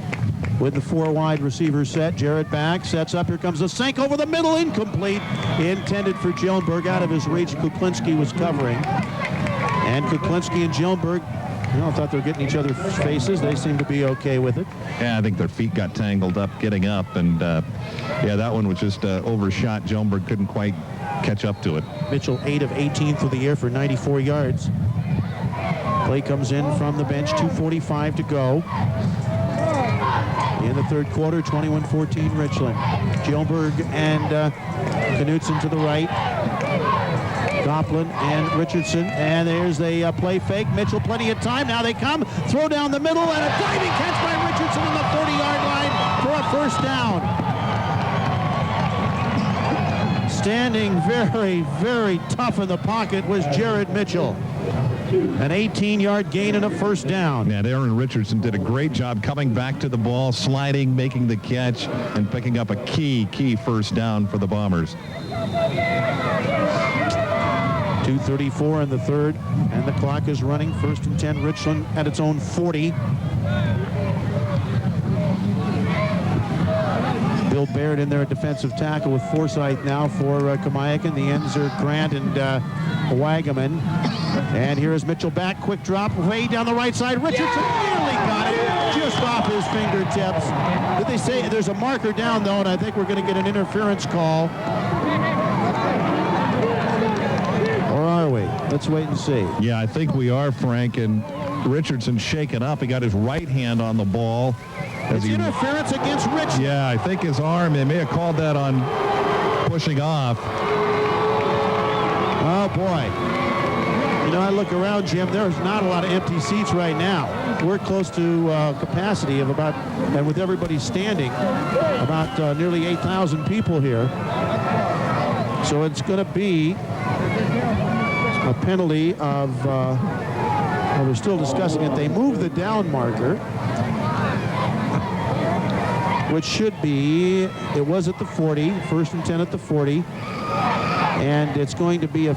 With the 4 wide receiver set, Jarrett back, sets up, here comes the sink over the middle, incomplete. Intended for Jellenberg, out of his reach. Kuklinski was covering. And Kuklinski and Jellenberg I thought they were getting each other's faces. They seem to be okay with it. Yeah, I think their feet got tangled up getting up, and yeah, that one was just overshot. Joenberg couldn't quite catch up to it. Mitchell 8 of 18 through the air for 94 yards. Play comes in from the bench, 2:45 to go. In the third quarter, 21-14 Richland. Joenberg and Knutson to the right. Goplin and Richardson, and there's a play fake. Mitchell, plenty of time. Now they come, throw down the middle, and a diving catch by Richardson in the 40-yard line for a first down. Standing very, very tough in the pocket was Jared Mitchell. An 18-yard gain and a first down. Yeah, Aaron Richardson did a great job coming back to the ball, sliding, making the catch, and picking up a key first down for the Bombers. 2:34 in the third, and the clock is running. 1st and 10, Richland at its own 40. Bill Baird in there at defensive tackle with Forsythe now for Kamiakin. The ends are Grant and Wagaman. And here is Mitchell back. Quick drop way down the right side. Richardson nearly got it just off his fingertips. Did they say there's a marker down, though, and I think we're going to get an interference call. Or are we? Let's wait and see. Yeah, I think we are, Frank. And Richardson shaken up. He got his right hand on the ball. It's interference against Richardson. Yeah, I think his arm, they may have called that on pushing off. Oh, boy. You know, I look around, Jim, there's not a lot of empty seats right now. We're close to capacity of about, and with everybody standing, about nearly 8,000 people here. So it's going to be a penalty of, well, we're still discussing it. They moved the down marker, which should be, it was at the 40, 1st and 10 at the 40, and it's going to be a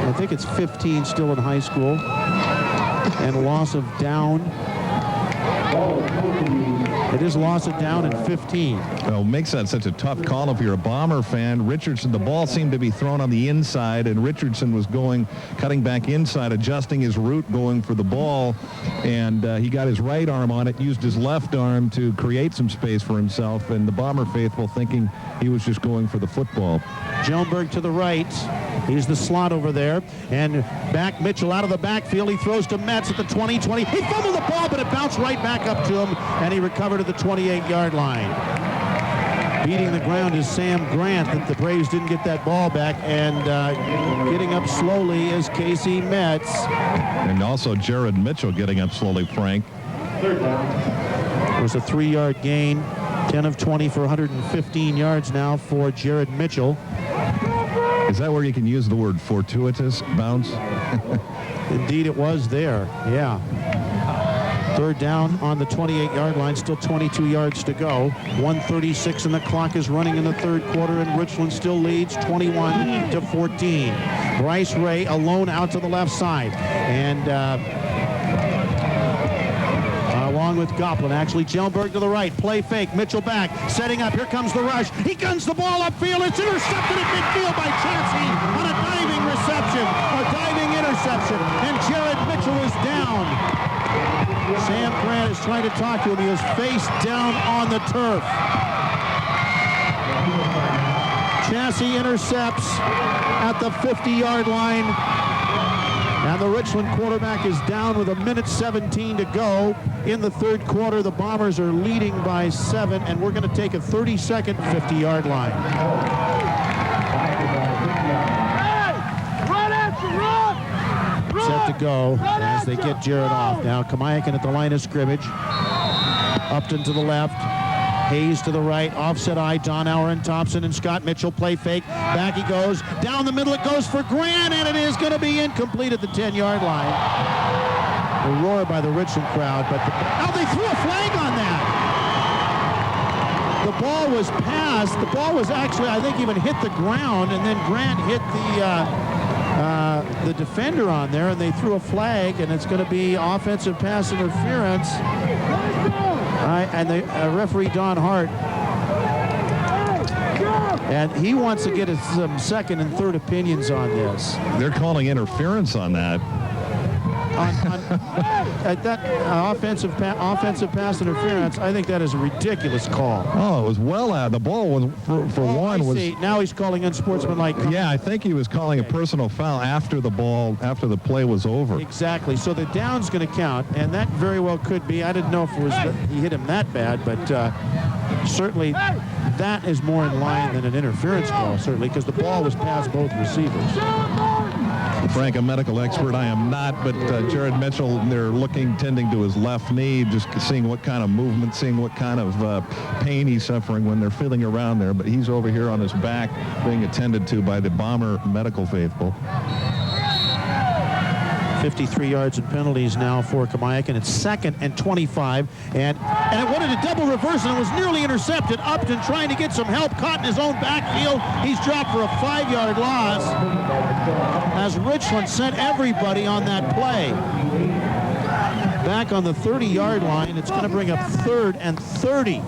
I think it's 15 still in high school, and loss of down. It is loss of down and 15. Well, makes that such a tough call if you're a Bomber fan. Richardson, the ball seemed to be thrown on the inside, and Richardson was cutting back inside, adjusting his route, going for the ball, and he got his right arm on it, used his left arm to create some space for himself, and the Bomber faithful thinking he was just going for the football. Joenberg to the right. He's the slot over there. And back Mitchell out of the backfield. He throws to Metz at the 20. He fumbled the ball, but it bounced right back up to him, and he recovered at the 28-yard line. Beating the ground is Sam Grant, that the Braves didn't get that ball back, and getting up slowly is Casey Metz. And also Jared Mitchell getting up slowly, Frank. It was a 3-yard gain. 10 of 20 for 115 yards now for Jared Mitchell. Is that where you can use the word fortuitous bounce? Indeed, it was there. Yeah. 3rd down on the 28-yard line, still 22 yards to go. 1:36 and the clock is running in the third quarter, and Richland still leads 21-14. Bryce Ray alone out to the left side, and along with Goplin, actually. Joenberg to the right, play fake, Mitchell back, setting up, here comes the rush, he guns the ball upfield, it's intercepted at midfield by Chansey on a diving reception, a diving interception, and Jared Mitchell is down. Sam Grant is trying to talk to him, he was face down on the turf. Chansey intercepts at the 50-yard line. And the Richland quarterback is down with 1:17 to go in the third quarter. The Bombers are leading by 7, and we're going to take a 30-second 50-yard line. Set to go as they get Jared off. Now Kamiakin at the line of scrimmage. Upton to the left. Hayes to the right, offset eye, Donauer and Thompson and Scott Mitchell play fake. Back he goes, down the middle it goes for Grant, and it is going to be incomplete at the 10-yard line. A roar by the Richland crowd, but they threw a flag on that. The ball was passed. The ball was actually, I think, even hit the ground, and then Grant hit the defender on there, and they threw a flag, and it's going to be offensive pass interference. And the referee, Don Hart, and he wants to get some second and third opinions on this. They're calling interference on that. at that offensive pass interference, I think that is a ridiculous call. Oh, it was well out. The ball was, for one, was... See. Now he's calling unsportsmanlike. Yeah, I think he was calling a personal foul after the play was over. Exactly. So the down's going to count, and that very well could be. I didn't know if it was he hit him that bad, but certainly that is more in line than an interference call, certainly, because the ball was past both receivers. Frank, a medical expert, I am not, but Jared Mitchell, they're tending to his left knee, just seeing what kind of movement, seeing what kind of pain he's suffering when they're fiddling around there. But he's over here on his back being attended to by the Bomber medical faithful. 53 yards and penalties now for Kamiakin. It's 2nd and 25. And it wanted a double reverse, and it was nearly intercepted. Upton trying to get some help, caught in his own backfield. He's dropped for a 5-yard loss as Richland sent everybody on that play. Back on the 30-yard line, it's going to bring up 3rd and 30.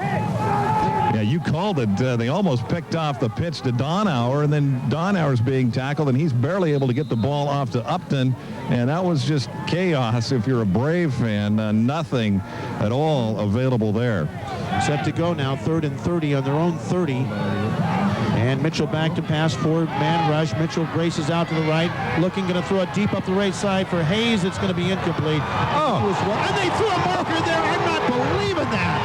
Yeah, you called it. They almost picked off the pitch to Donauer, and then Donauer's being tackled, and he's barely able to get the ball off to Upton, and that was just chaos if you're a Brave fan. Nothing at all available there. Set to go now, 3rd and 30 on their own 30. And Mitchell back to pass, forward-man rush. Mitchell braces out to the right, looking, going to throw it deep up the right side for Hayes. It's going to be incomplete. And they threw a marker there. I'm not believing that.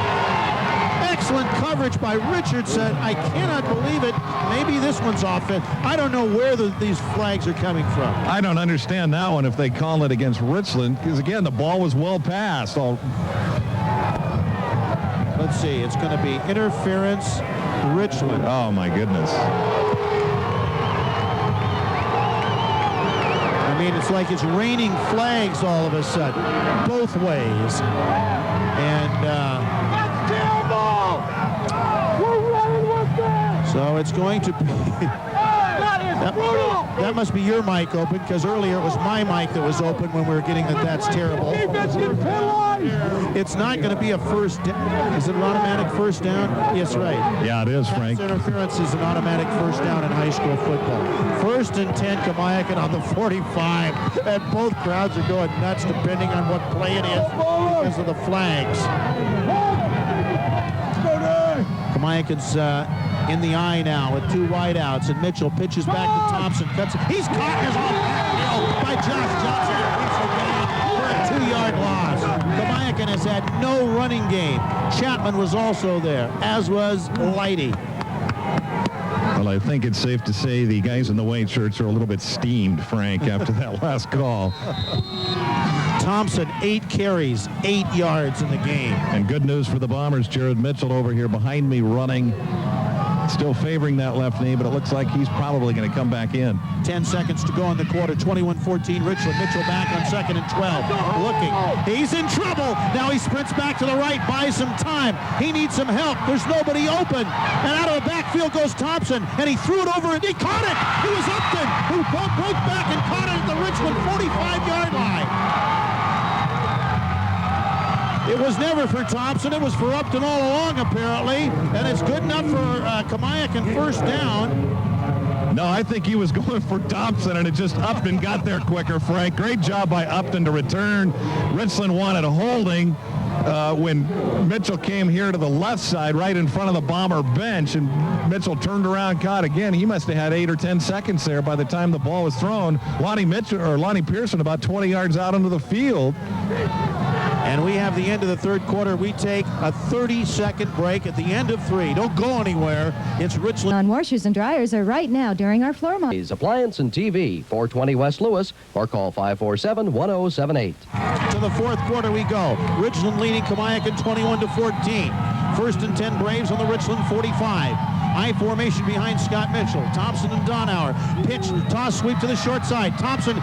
Excellent coverage by Richardson. I cannot believe it. Maybe this one's off it. I don't know where these flags are coming from. I don't understand that one if they call it against Richland, because, again, the ball was well passed. Let's see. It's going to be interference, Richland. Oh, my goodness. I mean, it's like it's raining flags all of a sudden, both ways. And so it's going to be... That must be your mic open, because earlier it was my mic that was open when we were getting that. That's terrible. It's not going to be a first down. Is it an automatic first down? Yes, right. Yeah, it is, Frank. Interference is an automatic first down in high school football. 1st and 10, Kamiakin on the 45. And both crowds are going nuts depending on what play it is because of the flags. Kamiakin's in the eye now with 2 wideouts, and Mitchell pitches back to Thompson. He's caught in his own backfield by Josh Johnson for a 2-yard loss. Kamiakin has had no running game. Chapman was also there, as was Leidy. Well, I think it's safe to say the guys in the white shirts are a little bit steamed, Frank, after that last call. Thompson, 8 carries, 8 yards in the game. And good news for the Bombers. Jared Mitchell over here behind me running. Still favoring that left knee, but it looks like he's probably going to come back in. 10 seconds to go in the quarter. 21-14 Richland. Mitchell back on 2nd and 12. Looking. He's in trouble. Now he sprints back to the right, buys some time. He needs some help. There's nobody open. And out of the backfield goes Thompson, and he threw it over, and he caught it. It was Upton who broke back and caught it at the Richland 45-yard line. It was never for Thompson. It was for Upton all along, apparently. And it's good enough for Kamiakin first down. No, I think he was going for Thompson, and it just Upton got there quicker, Frank. Great job by Upton to return. Richland wanted a holding when Mitchell came here to the left side, right in front of the Bomber bench, and Mitchell turned around, caught again. He must have had 8 or 10 seconds there by the time the ball was thrown. Lonnie Pearson about 20 yards out onto the field. And we have the end of the 3rd quarter. We take a 30-second break at the end of 3. Don't go anywhere. It's Richland. On washers and dryers are right now during our floor model. Appliance and TV, 420 West Lewis, or call 547-1078. To the 4th quarter we go. Richland leading Kamiakin 21-14. 1st and 10 Braves on the Richland 45. I formation behind Scott Mitchell. Thompson and Donauer. Pitch, toss, sweep to the short side. Thompson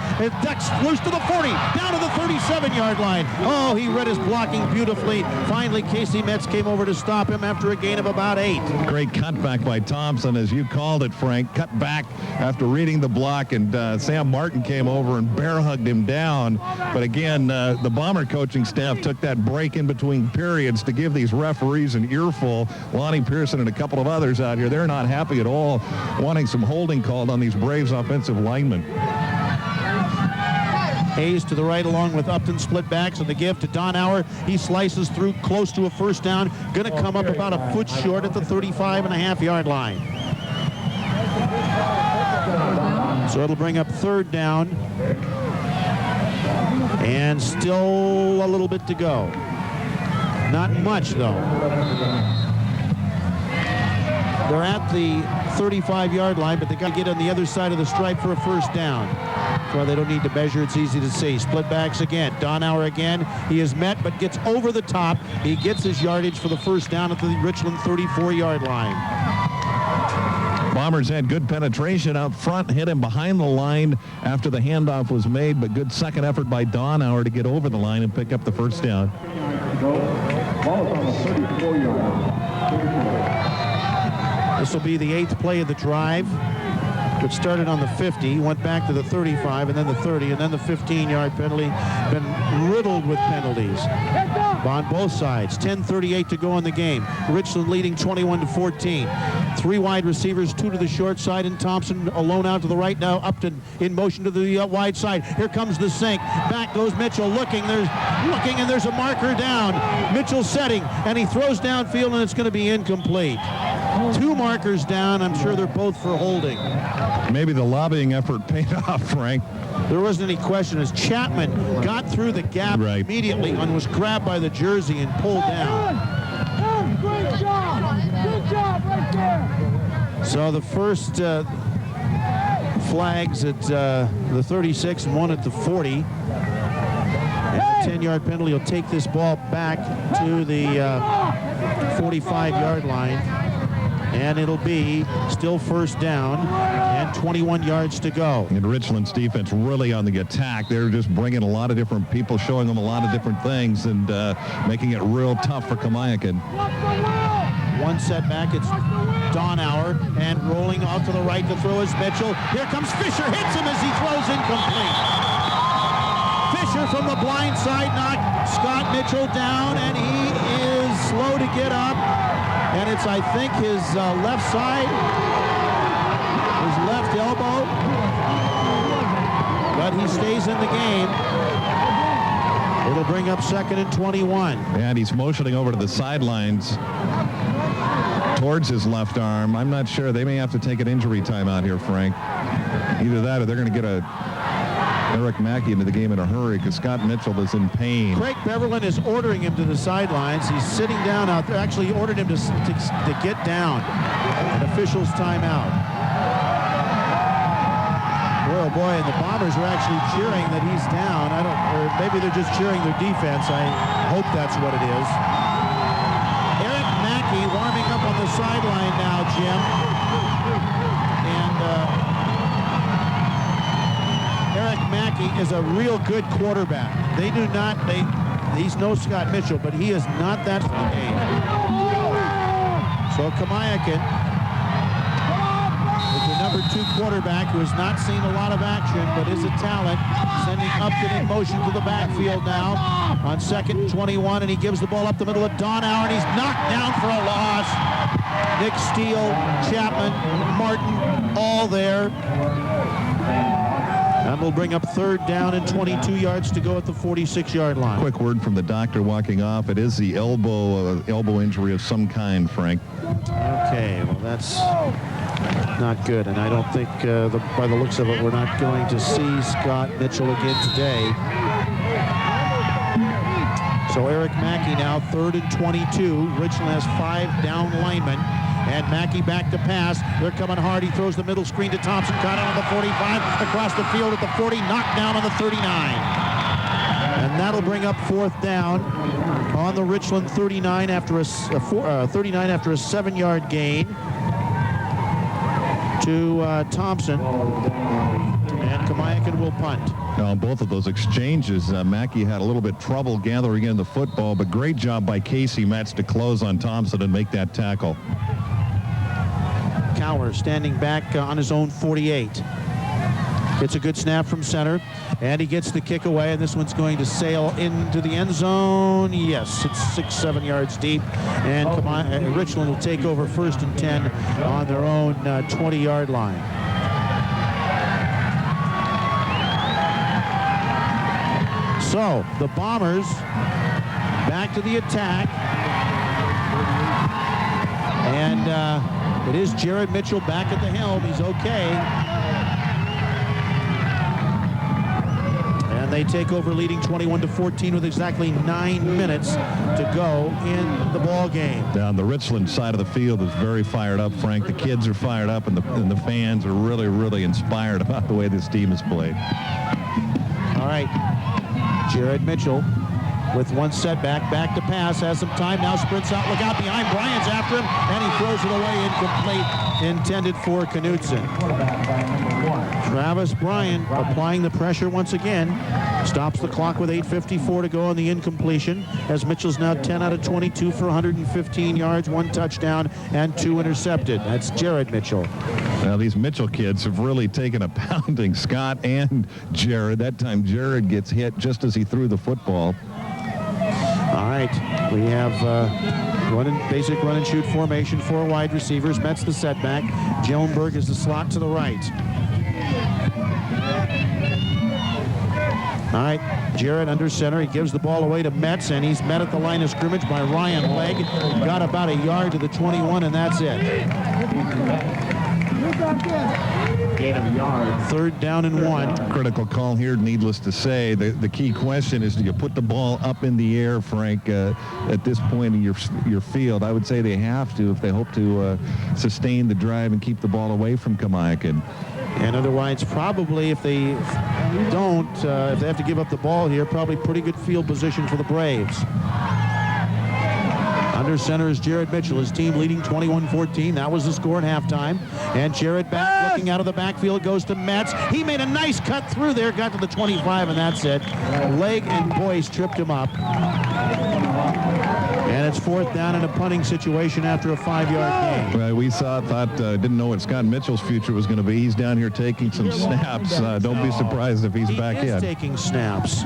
ducks loose to the 40, down to the 37-yard line. Oh, he read his blocking beautifully. Finally, Casey Metz came over to stop him after a gain of about 8. Great cutback by Thompson, as you called it, Frank. Cut back after reading the block, and Sam Martin came over and bear hugged him down. But again, the Bomber coaching staff took that break in between periods to give these referees an earful. Lonnie Pearson and a couple of others out here, they're not happy at all, wanting some holding called on these Braves offensive linemen. Hayes to the right along with Upton, split backs, and the give to Donauer. He slices through close to a first down. Going to come up about a foot short at the 35.5-yard line. So it'll bring up third down. And still a little bit to go. Not much, though. They're at the 35-yard line, but they got to get on the other side of the stripe for a first down. Well, they don't need to measure. It's easy to see. Split backs again. Donauer again. He is met, but gets over the top. He gets his yardage for the first down at the Richland 34-yard line. Bombers had good penetration out front, hit him behind the line after the handoff was made, but good second effort by Donauer to get over the line and pick up the first down. This will be the 8th play of the drive, which started on the 50, went back to the 35, and then the 30, and then the 15-yard penalty. Been riddled with penalties on both sides. 10:38 to go in the game. Richland leading 21-14. 3 wide receivers, 2 to the short side, and Thompson alone out to the right. Now Upton in motion to the wide side. Here comes the sink. Back goes Mitchell, looking, and there's a marker down. Mitchell setting, and he throws downfield, and it's going to be incomplete. 2 markers down. I'm sure they're both for holding. Maybe the lobbying effort paid off, Frank. There wasn't any question as Chapman got through the gap immediately and was grabbed by the jersey and pulled down. Great job. Good job right there. So the first flags at the 36 and 1 at the 40. And the 10-yard penalty will take this ball back to the 45-yard line. And it'll be still first down and 21 yards to go. And Richland's defense really on the attack. They're just bringing a lot of different people, showing them a lot of different things, and making it real tough for Kamiakin. One setback, it's Donauer, and rolling out to the right to throw is Mitchell. Here comes Fisher, hits him as he throws incomplete. Fisher from the blind side knocked Scott Mitchell down, and he is slow to get up. And it's, I think, his left side, his left elbow. But he stays in the game. It'll bring up 2nd and 21. And he's motioning over to the sidelines towards his left arm. I'm not sure. They may have to take an injury timeout here, Frank. Either that or they're going to get Eric Mackey into the game in a hurry because Scott Mitchell is in pain. Craig Beverland is ordering him to the sidelines. He's sitting down out there. Actually, he ordered him to get down. An official's timeout. Oh boy, and the Bombers are actually cheering that he's down. Or maybe they're just cheering their defense. I hope that's what it is. Eric Mackey warming up on the sideline now, Jim. And Eric Mackey is a real good quarterback. He's no Scott Mitchell, but he is not that for the game. So Kamiakin is the number 2 quarterback who has not seen a lot of action, but is a talent, sending Upton in motion to the backfield now on 2nd and 21, and he gives the ball up the middle of Donauer, and he's knocked down for a loss. Nick Steele, Chapman, Martin, all there. And we'll bring up 3rd down and 22 yards to go at the 46-yard line. Quick word from the doctor walking off. It is the elbow injury of some kind, Frank. Okay, well, that's not good. And I don't think, by the looks of it, we're not going to see Scott Mitchell again today. So Eric Mackey now 3rd and 22. Richland has 5 down linemen. And Mackey back to pass. They're coming hard. He throws the middle screen to Thompson. Caught out on the 45. Across the field at the 40. Knocked down on the 39. And that'll bring up 4th down on the Richland 39 after a 7-yard gain to Thompson. And Kamiakin will punt. Now, on both of those exchanges, Mackey had a little bit trouble gathering in the football, but great job by Casey Metz to close on Thompson and make that tackle. Cower standing back on his own 48. Gets a good snap from center, and he gets the kick away, and this one's going to sail into the end zone. Yes, it's 6-7 yards deep, and Richland will take over 1st and 10 on their own 20-yard line. So the Bombers back to the attack. And it is Jared Mitchell back at the helm. He's okay. And they take over leading 21-14 with exactly 9 minutes to go in the ball game. Down the Richland side of the field is very fired up, Frank. The kids are fired up, and the fans are really, really inspired about the way this team has played. All right. Jared Mitchell with one setback, back to pass, has some time, now sprints out, look out behind, Bryant's after him, and he throws it away, incomplete, intended for Knutson. Travis Bryant applying the pressure once again, stops the clock with 8:54 to go on the incompletion, as Mitchell's now 10 out of 22 for 115 yards, 1 touchdown, and 2 intercepted. That's Jared Mitchell. Now, these Mitchell kids have really taken a pounding, Scott and Jared. That time, Jared gets hit just as he threw the football. All right, we have basic run and shoot formation, 4 wide receivers. Metz the setback. Joenberg is the slot to the right. All right, Jared under center. He gives the ball away to Metz, and he's met at the line of scrimmage by Ryan Legg. Got about a yard to the 21, and that's it. Gain of a yard. 3rd down and 1. Critical call here, needless to say. The key question is, do you put the ball up in the air, Frank, at this point in your field? I would say they have to if they hope to sustain the drive and keep the ball away from Kamiakin. And otherwise, probably if they don't, if they have to give up the ball here, probably pretty good field position for the Braves. Under center is Jared Mitchell, his team leading 21-14. That was the score at halftime. And Jared back, looking out of the backfield, goes to Metz. He made a nice cut through there, got to the 25, and that's it. Legg and Boyce tripped him up. And it's 4th down in a punting situation after a 5-yard gain. Right, we didn't know what Scott Mitchell's future was going to be. He's down here taking some snaps. Don't be surprised if he's back in. He is taking snaps.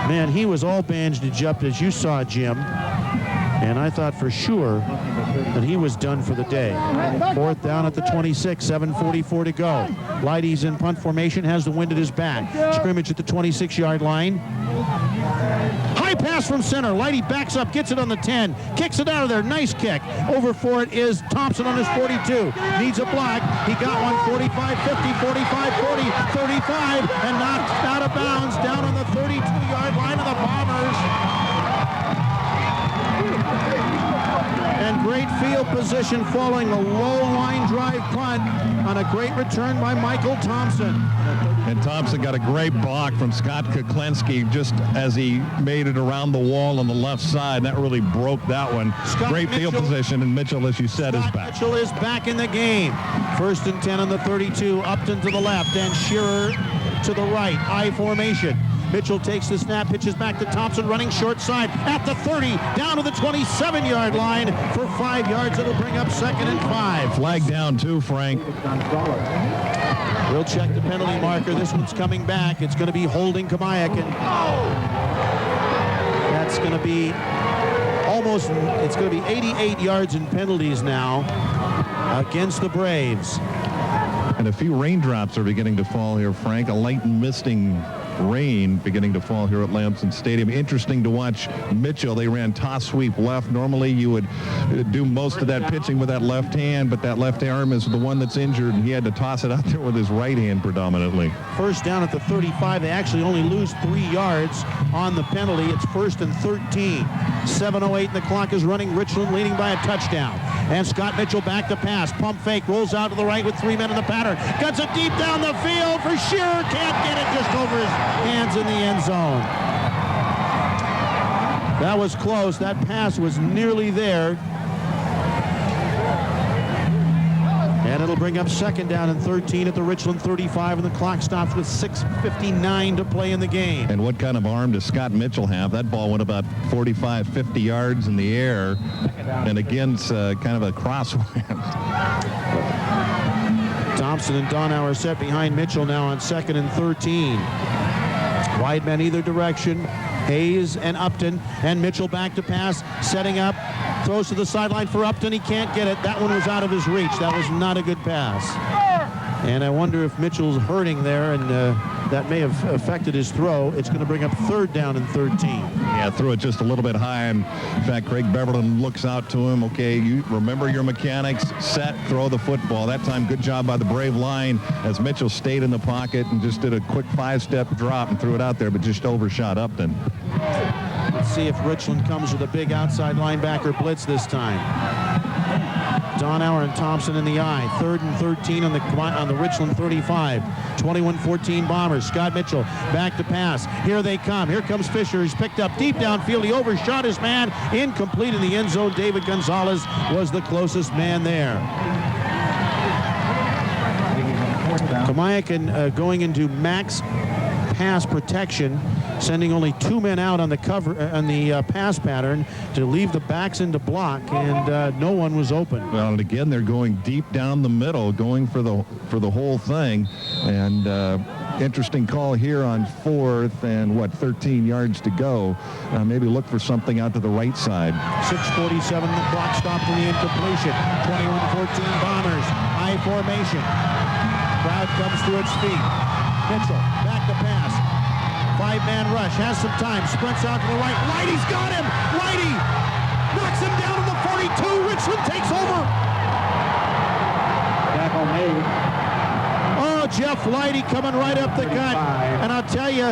Man, he was all bandaged up, as you saw, Jim. And I thought for sure that he was done for the day. 4th down at the 26, 7:44 to go. Leidy's in punt formation, has the wind at his back. Scrimmage at the 26-yard line. High pass from center. Leidy backs up, gets it on the 10, kicks it out of there. Nice kick. Over for it is Thompson on his 42. Needs a block. He got one, 45, 50, 45, 40, 35, and knocked out of bounds down on the 32-yard line of the Bombers. And great field position following a low line drive punt on a great return by Michael Thompson. And Thompson got a great block from Scott Kuklinski just as he made it around the wall on the left side. That really broke that one. Great field position, and Mitchell, as you said, is back. Mitchell is back in the game. 1st and 10 on the 32. Upton to the left and Shearer to the right. I formation. Mitchell takes the snap, pitches back to Thompson, running short side at the 30, down to the 27-yard line for 5 yards. It'll bring up 2nd and 5. Flag down too, Frank. We'll check the penalty marker. This one's coming back. It's going to be holding Kamiakin. That's going to be it's going to be 88 yards in penalties now against the Braves. And a few raindrops are beginning to fall here, Frank. A light misting rain beginning to fall here at Lampson Stadium. Interesting to watch Mitchell. They ran toss sweep left. Normally you would do most of that pitching with that left hand, but that left arm is the one that's injured, and he had to toss it out there with his right hand predominantly. 1st down at the 35. They actually only lose 3 yards on the penalty. It's 1st and 13. 7:08 and the clock is running. Richland leading by a touchdown. And Scott Mitchell back to pass. Pump fake. Rolls out to the right with 3 men in the pattern. Cuts it deep down the field for Shearer. Can't get it, just over his hands in the end zone. That was close. That pass was nearly there. And it'll bring up 2nd down and 13 at the Richland 35, and the clock stops with 6:59 to play in the game. And what kind of arm does Scott Mitchell have? That ball went about 45, 50 yards in the air, and against kind of a crosswind. Thompson and Donauer set behind Mitchell now on 2nd and 13. Wide men either direction. Hayes and Upton, and Mitchell back to pass, setting up, throws to the sideline for Upton. He can't get it. That one was out of his reach. That was not a good pass. And I wonder if Mitchell's hurting there, and that may have affected his throw. It's going to bring up 3rd down and 13. Yeah, threw it just a little bit high, and in fact, Craig Beverland looks out to him. Okay, you remember your mechanics. Set, throw the football. That time, good job by the Brave line as Mitchell stayed in the pocket and just did a quick 5-step drop and threw it out there, but just overshot Upton. Let's see if Richland comes with a big outside linebacker blitz this time. Donauer and Thompson in the eye. 3rd and 13 on the Richland 35. 21-14 Bombers. Scott Mitchell back to pass. Here they come. Here comes Fisher. He's picked up deep downfield. He overshot his man. Incomplete in the end zone. David Gonzalez was the closest man there. Kamiakin going into max pass protection, sending only 2 men out on the cover on the pass pattern to leave the backs into block, and no one was open. Well, and again, they're going deep down the middle, going for the whole thing, and interesting call here on 4th and 13 yards to go. Maybe look for something out to the right side. 6:47, the clock stopped in the incompletion. 21-14 Bombers, high formation. Crowd comes to its feet. Mitchell back to pass. 5-man rush, has some time, sprints out to the right. Leidy's got him. Leidy knocks him down to the 42. Richland takes over. Tackle made. Oh, Jeff Leidy coming right up the gut. And I'll tell you,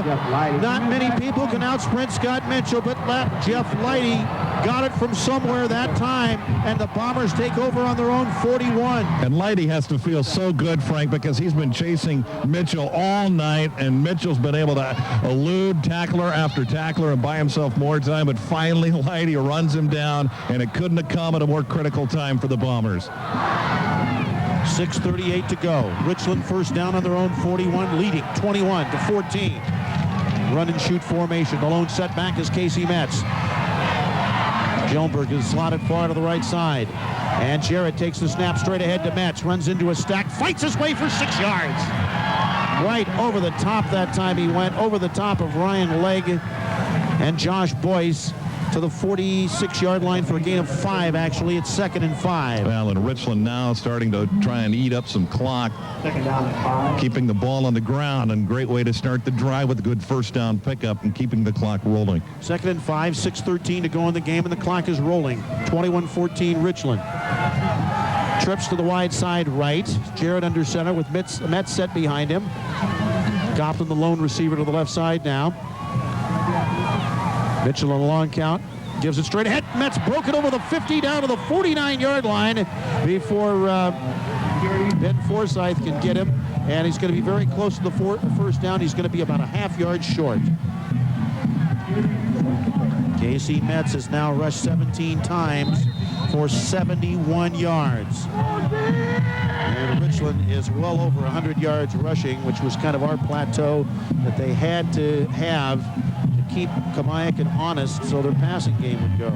not many people can outsprint Scott Mitchell, but Jeff Leidy got it from somewhere that time, and the Bombers take over on their own 41. And Leidy has to feel so good, Frank, because he's been chasing Mitchell all night, and Mitchell's been able to elude tackler after tackler and buy himself more time, but finally Leidy runs him down, and it couldn't have come at a more critical time for the Bombers. 6:38 to go. Richland 1st down on their own 41, leading 21-14. Run and shoot formation. The lone setback is Casey Metz. Gillenberg is slotted far to the right side. And Jarrett takes the snap straight ahead to Metz. Runs into a stack. Fights his way for 6 yards. Right over the top that time. He went over the top of Ryan Legg and Josh Boyce to the 46-yard line for a gain of 5. Actually, it's 2nd and 5. Well, and Richland now starting to try and eat up some clock. 2nd down and 5. Keeping the ball on the ground, and great way to start the drive with a good 1st down pickup and keeping the clock rolling. 2nd and 5, 6:13 to go in the game, and the clock is rolling. 21-14 Richland. Trips to the wide side right. Jarrett under center with Metz set behind him. Goffin, the lone receiver, to the left side now. Mitchell on a long count, gives it straight ahead. Metz broke it over the 50 down to the 49-yard line before Ben Forsyth can get him, and he's going to be very close to the 1st down. He's going to be about a half yard short. Casey Metz has now rushed 17 times for 71 yards. And Richland is well over 100 yards rushing, which was kind of our plateau that they had to have to keep Kamiakin honest so their passing game would go.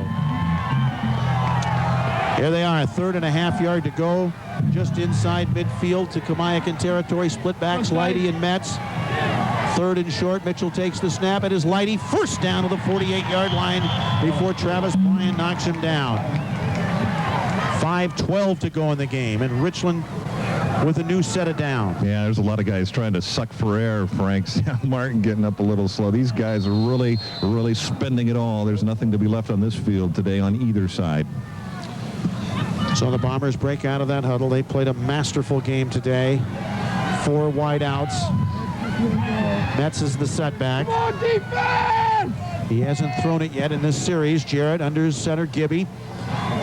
Here they are, 3rd and a half yard to go, just inside midfield to Kamiakin territory. Split backs, Leidy and Metz. 3rd and short. Mitchell takes the snap. It is Leidy. 1st down to the 48-yard line before Travis Bryan knocks him down. 5:12 to go in the game, and Richland with a new set of down. Yeah, there's a lot of guys trying to suck for air, Frank. Martin getting up a little slow. These guys are really, really spending it all. There's nothing to be left on this field today on either side. So the Bombers break out of that huddle. They played a masterful game today. 4 wide outs. Metz is the setback. He hasn't thrown it yet in this series. Jarrett under center. Gibby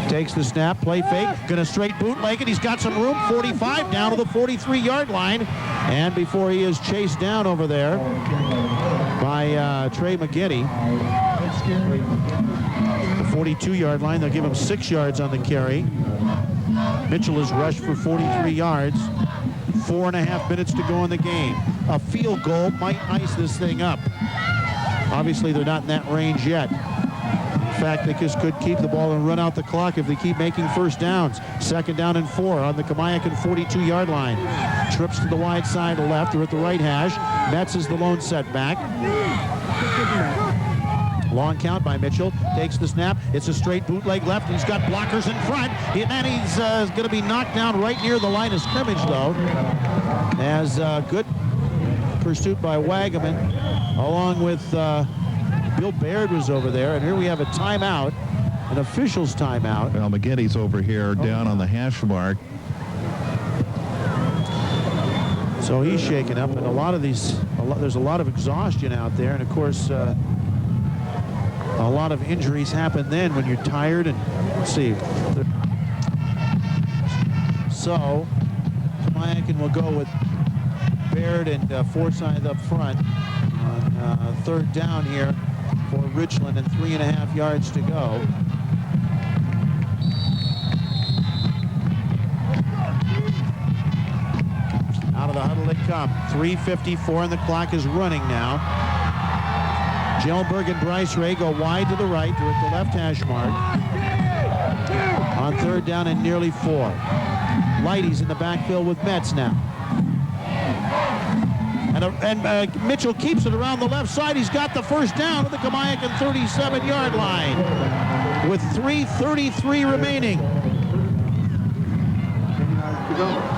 takes the snap, play fake, gonna straight bootleg it. He's got some room. 45 down to the 43-yard line, and before he is chased down over there by Trey McGinney, the 42-yard line, they'll give him 6 yards on the carry. Mitchell is rushed for 43 yards. 4.5 minutes to go in the game. A field goal might ice this thing up. Obviously, they're not in that range yet. In fact, they just could keep the ball and run out the clock if they keep making 1st downs. 2nd down and 4 on the Kamiakin 42-yard line. Trips to the wide side left. They're at the right hash. Metz is the lone setback. Long count by Mitchell. Takes the snap. It's a straight bootleg left. He's got blockers in front. And then he's going to be knocked down right near the line of scrimmage, though. As good pursuit by Wagaman, along with Bill Baird was over there. And here we have a timeout, an official's timeout. Well, McGinty's over here down on the hash mark. So he's shaken up, and there's a lot of exhaustion out there, and of course, a lot of injuries happen then when you're tired. And let's see. So Kamiakin will go with Baird and Forsyth up front on third down here for Richland, and 3.5 yards to go. Out of the huddle they come. 3:54 and the clock is running now. Gjellenberg and Bryce Ray go wide to the right. They're at the left hash mark. On third down and nearly 4. Leidy's in the backfield with Metz now. And Mitchell keeps it around the left side. He's got the first down at the Kamiakin 37-yard line with 3:33 remaining.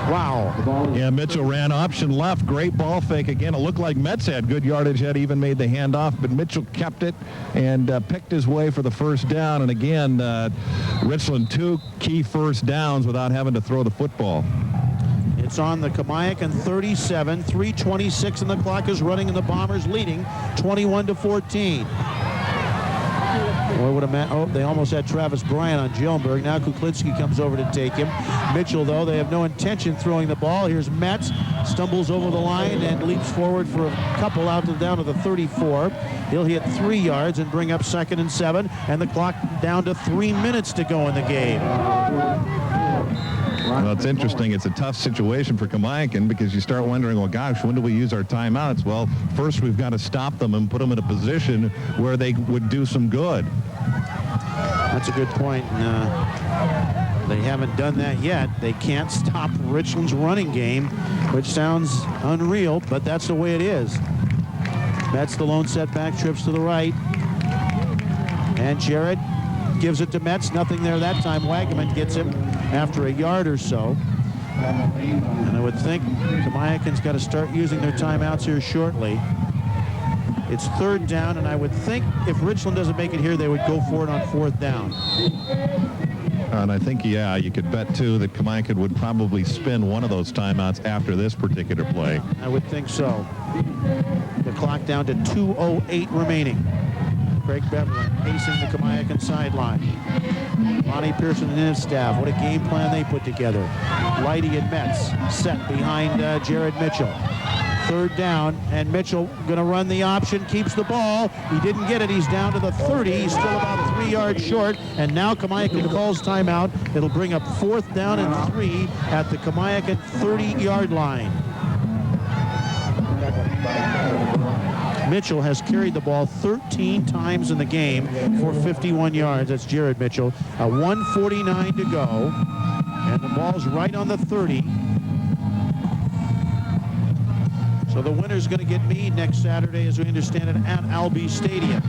Wow. Yeah, Mitchell ran option left. Great ball fake again. It looked like Metz had good yardage, had even made the handoff, but Mitchell kept it and picked his way for the first down. And again, Richland 2 key first downs without having to throw the football. It's on the Kamiakin 37, 3:26, and the clock is running, and the Bombers leading 21-14. Boy, what a man. Oh, they almost had Travis Bryant on Gjellenberg. Now Kuklinski comes over to take him. Mitchell, though, they have no intention throwing the ball. Here's Metz, stumbles over the line and leaps forward for a couple out down to the 34. He'll hit 3 yards and bring up 2nd and 7, and the clock down to 3 minutes to go in the game. Well, it's interesting. It's a tough situation for Kamiakin because you start wondering, well, gosh, when do we use our timeouts? Well, first we've got to stop them and put them in a position where they would do some good. That's a good point. They haven't done that yet. They can't stop Richland's running game, which sounds unreal, but that's the way it is. That's the lone setback, trips to the right. And Jared gives it to Metz. Nothing there that time. Wagaman gets him after a yard or so. And I would think Kamiakin's got to start using their timeouts here shortly. It's third down, and I would think if Richland doesn't make it here, they would go for it on 4th down. And I think, yeah, you could bet, too, that Kamiakin would probably spend one of those timeouts after this particular play. I would think so. The clock down to 2:08 remaining. Craig Beverly pacing the Kamiakin sideline. Lonnie Pearson and his staff, what a game plan they put together. Leidy and Metz set behind Jared Mitchell. Third down, and Mitchell going to run the option, keeps the ball. He didn't get it. He's down to the 30. He's still about 3 yards short, and now Kamiakin calls timeout. It'll bring up 4th down and 3 at the Kamiakin 30-yard line. Mitchell has carried the ball 13 times in the game for 51 yards. That's Jared Mitchell. 1:49 to go, and the ball's right on the 30. So the winner's going to get Meade next Saturday, as we understand it, at Albee Stadium.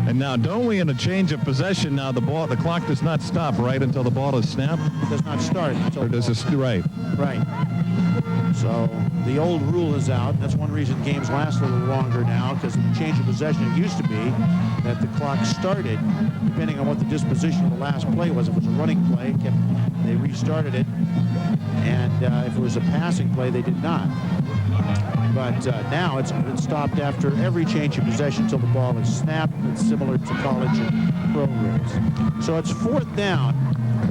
And now, don't we, in a change of possession, now the clock does not stop, right, until the ball is snapped? It does not start until. Or does this, right? Right. So the old rule is out. That's one reason games last a little longer now, because in the change of possession, it used to be that the clock started, depending on what the disposition of the last play was. If it was a running play, they restarted it. And if it was a passing play, they did not. But now it's stopped after every change of possession until the ball is snapped. It's similar to college and pro rules. So it's 4th down,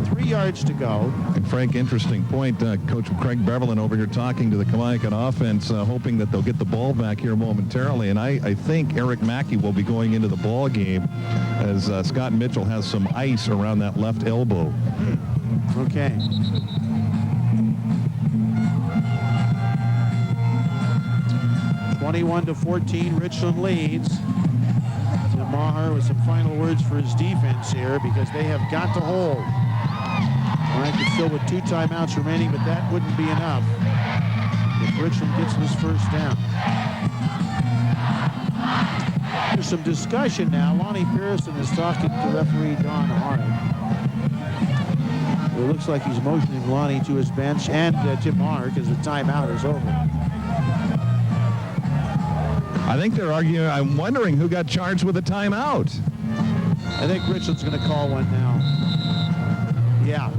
3 yards to go. And Frank, interesting point. Coach Craig Beverlin over here talking to the Kamiakin offense, hoping that they'll get the ball back here momentarily. And I think Eric Mackey will be going into the ball game as Scott Mitchell has some ice around that left elbow. Okay. (21-14), Richland leads. Tim Maher with some final words for his defense here, because they have got to hold. Kamiakin still with 2 timeouts remaining, but that wouldn't be enough if Richland gets this first down. There's some discussion now. Lonnie Pearson is talking to referee Don Hart. It looks like he's motioning Lonnie to his bench, and Tim Maher, because the timeout is over. I think they're arguing. I'm wondering who got charged with a timeout. I think Richland's going to call one now. Yeah.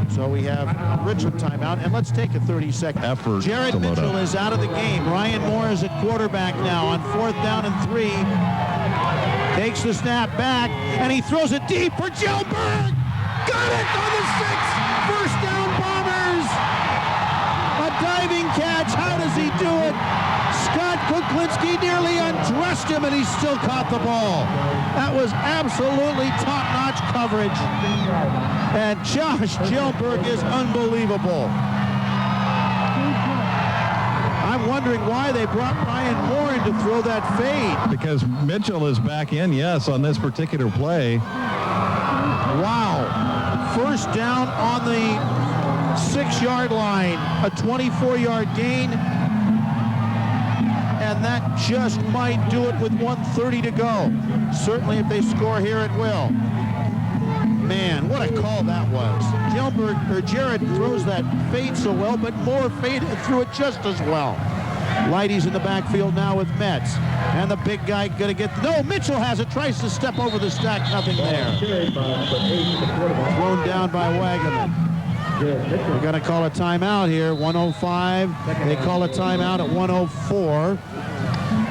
So we have Richland timeout, and let's take a 30-second effort. Jared Mitchell is out of the game. Ryan Moore is at quarterback now on 4th down and 3. Takes the snap back, and he throws it deep for Gilbert. Got it on the 6th. First down, Bombers. A diving catch. How does he do it? Scott Kuklinski nearly undressed him, and he still caught the ball. That was absolutely top-notch coverage. And Josh Gilbert is unbelievable. I'm wondering why they brought Ryan Moore in to throw that fade. Because Mitchell is back in, yes, on this particular play. Wow. First down on the 6-yard line. A 24-yard gain. And that just might do it with 1:30 to go. Certainly if they score here, it will. Man, what a call that was. Jared throws that fade so well, but Moore threw it just as well. Leidy's in the backfield now with Metz. And the big guy going to get... No, Mitchell has it. Tries to step over the stack. Nothing there. Thrown down by Wagaman. We're going to call a timeout here. 1:05. They call a timeout at 1:04.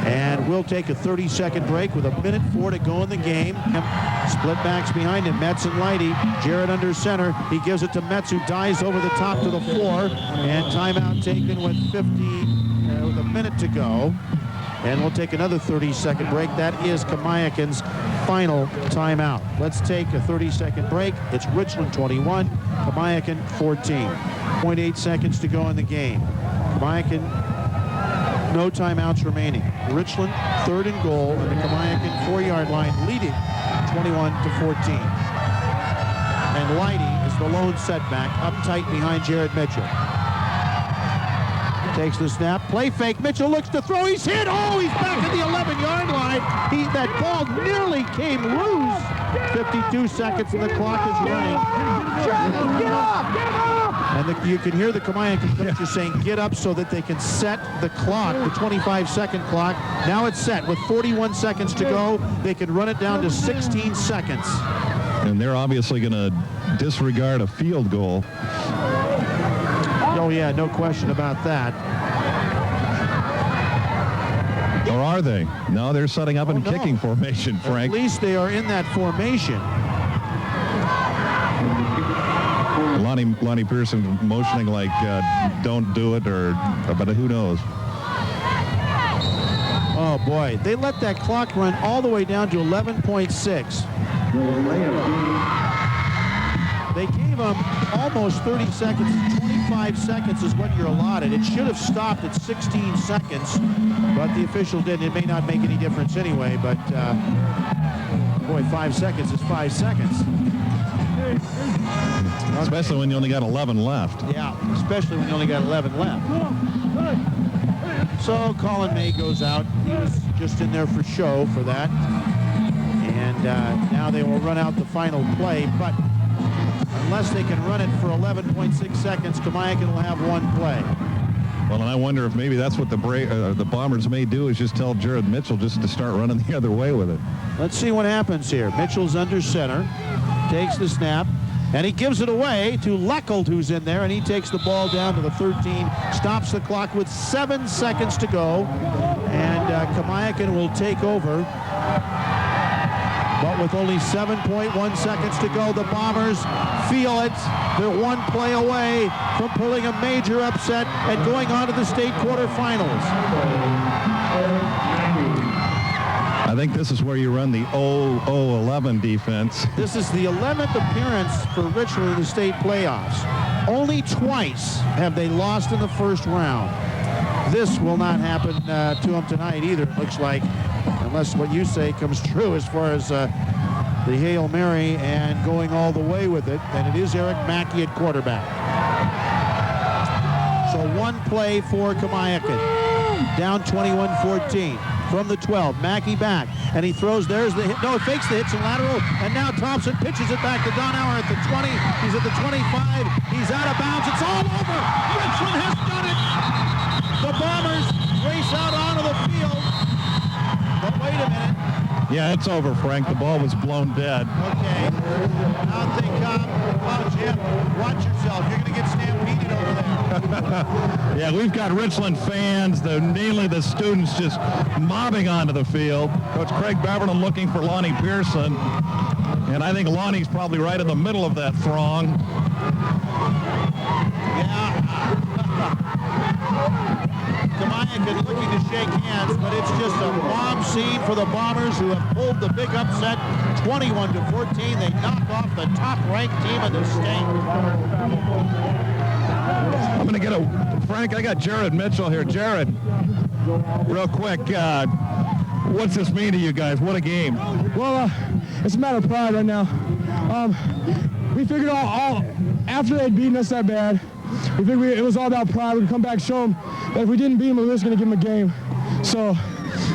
And we'll take a 30-second break with 1:04 to go in the game. Split backs behind him, Metz and Leidy. Jared under center. He gives it to Metz, who dives over the top to the floor. And timeout taken with with a minute to go. And we'll take another 30-second break. That is Kamiakin's final timeout. Let's take a 30-second break. It's Richland 21, Kamiakin 14. 0.8 seconds to go in the game. Kamiakin, no timeouts remaining. Richland, 3rd and goal, and the Kamiakin 4-yard line, leading 21-14. And Leidy is the lone setback, up tight behind Jared Mitchell. Takes the snap, play fake. Mitchell looks to throw. He's hit. Oh, he's back at the 11-yard line. That ball nearly came loose. 52 seconds and the clock is running. Get up! And you can hear the Kamiakin coaches saying get up so that they can set the clock, the 25-second clock. Now it's set with 41 seconds to go. They can run it down to 16 seconds. And they're obviously going to disregard a field goal. Oh, yeah, no question about that. Or are they? No, they're setting up in kicking formation, Frank. At least they are in that formation. Lonnie Pearson motioning like don't do it, but who knows? Oh, boy. They let that clock run all the way down to 11.6. They gave them almost 30 seconds. 25 seconds is what you're allotted. It should have stopped at 16 seconds, but the official didn't. It may not make any difference anyway, but boy, 5 seconds is 5 seconds. Especially when you only got 11 left. Yeah, especially when you only got 11 left. So Colin May goes out. He was just in there for show for that. And now they will run out the final play, but unless they can run it for 11.6 seconds, Kamiakin will have one play. Well, and I wonder if maybe that's what the Bombers may do, is just tell Jared Mitchell just to start running the other way with it. Let's see what happens here. Mitchell's under center, takes the snap, and he gives it away to Leckold, who's in there, and he takes the ball down to the 13, stops the clock with 7 seconds to go, and Kamiakin will take over. But with only 7.1 seconds to go, the Bombers feel it. They're one play away from pulling a major upset and going on to the state quarterfinals. I think this is where you run the 0-0-11 defense. This is the 11th appearance for Richland in the state playoffs. Only twice have they lost in the first round. This will not happen to them tonight either, it looks like, unless what you say comes true as far as the Hail Mary and going all the way with it. And it is Eric Mackey at quarterback. So one play for Kamiakin. Down 21-14 from the 12. Mackey back, and he throws. There's the hit. No, it fakes the hitch and lateral, and now Thompson pitches it back to Donauer at the 20. He's at the 25. He's out of bounds. It's all over. Richland has done it. The Bombers raise race out onto the field. But wait a minute. Yeah, it's over, Frank. The ball was blown dead. Okay. Now they come. Oh, Jim, watch yourself. You're going to get stampeded over there. Yeah, we've got Richland fans, mainly the students, just mobbing onto the field. Coach Craig Beverland looking for Lonnie Pearson. And I think Lonnie's probably right in the middle of that throng. Yeah. Kamiakin looking to shake hands, but it's just a bomb scene for the Bombers, who have pulled the big upset 21-14. They knock off the top-ranked team in the state. I'm going to get Frank, I got Jared Mitchell here. Jared, real quick, what's this mean to you guys? What a game. Well, it's a matter of pride right now. We figured all after they'd beaten us that bad, we figured it was all about pride. We'd come back, show them that if we didn't beat them, we were just going to give them a game. So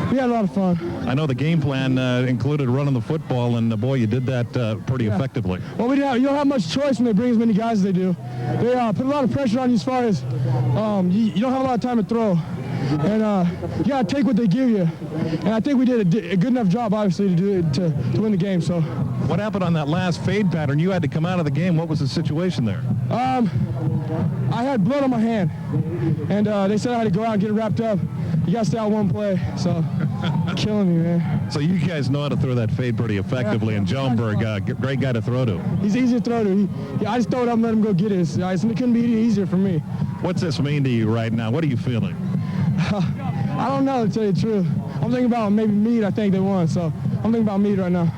we had a lot of fun. I know the game plan included running the football, and boy, you did that pretty effectively. Well, you don't have much choice when they bring as many guys as they do. They put a lot of pressure on you as far as you don't have a lot of time to throw. And you got to take what they give you. And I think we did a good enough job, obviously, to win the game. So, what happened on that last fade pattern? You had to come out of the game. What was the situation there? I had blood on my hand, and they said I had to go out and get it wrapped up. You got to stay out one play, so killing me, man. So you guys know how to throw that fade pretty effectively, and Johnberg, great guy to throw to. He's easy to throw to. I just throw it up and let him go get it. It couldn't be any easier for me. What's this mean to you right now? What are you feeling? I don't know, to tell you the truth. I'm thinking about maybe Meade. I think they won, so I'm thinking about Meade right now.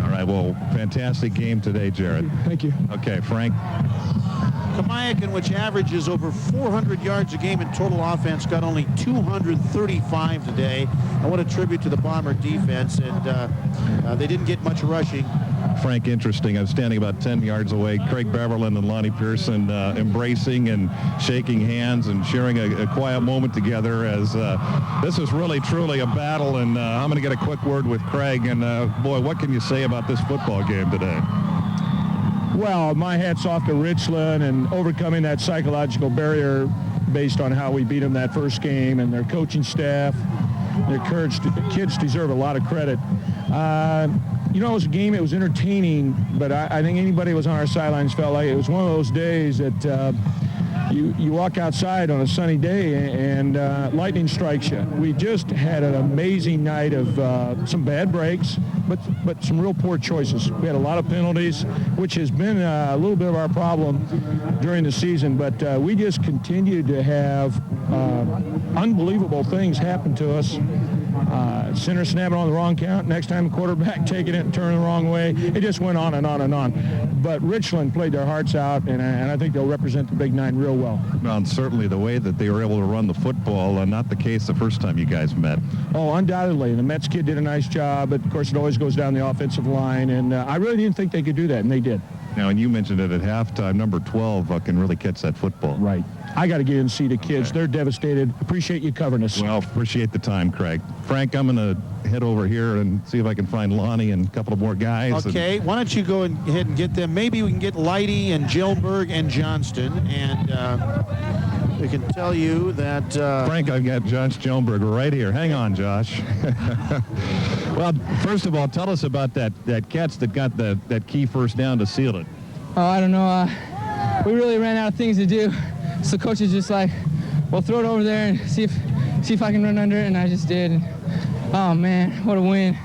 All right, well, fantastic game today, Jared. Thank you. Okay, Frank. Kamiakin, which averages over 400 yards a game in total offense, got only 235 today. I want to tribute to the Bomber defense, and they didn't get much rushing. Frank, interesting. I was standing about 10 yards away. Craig Beverland and Lonnie Pearson embracing and shaking hands and sharing a quiet moment together, as this is really, truly a battle. And I'm going to get a quick word with Craig. And, boy, what can you say about this football game today? Well, my hat's off to Richland and overcoming that psychological barrier based on how we beat them that first game, and their coaching staff, their courage. Kids deserve a lot of credit. You know, it was a game, it was entertaining, but I think anybody who was on our sidelines felt like it was one of those days that you walk outside on a sunny day and lightning strikes you. We just had an amazing night of some bad breaks, but some real poor choices. We had a lot of penalties, which has been a little bit of our problem during the season, but we just continued to have unbelievable things happen to us. Center snapping on the wrong count, next time quarterback taking it and turning the wrong way. It just went on and on and on. But Richland played their hearts out, and I think they'll represent the Big Nine real well. Well, and certainly the way that they were able to run the football, not the case the first time you guys met. Oh, undoubtedly. The Mets kid did a nice job, but of course it always goes down the offensive line, and I really didn't think they could do that, and they did. Now, and you mentioned it at halftime, number 12 can really catch that football. Right. I got to get in and see the kids. Okay. They're devastated. Appreciate you covering us. Well, appreciate the time, Craig. Frank, I'm going to head over here and see if I can find Lonnie and a couple of more guys. Okay, why don't you go ahead and get them. Maybe we can get Leidy and Gilbert and Johnston, and we can tell you that... Frank, I've got Josh Gilbert right here. Hang on, Josh. Well, first of all, tell us about that catch that got that key first down to seal it. Oh, I don't know. We really ran out of things to do. So coach is just like, well, throw it over there and see if I can run under it, and I just did. And, oh man, what a win!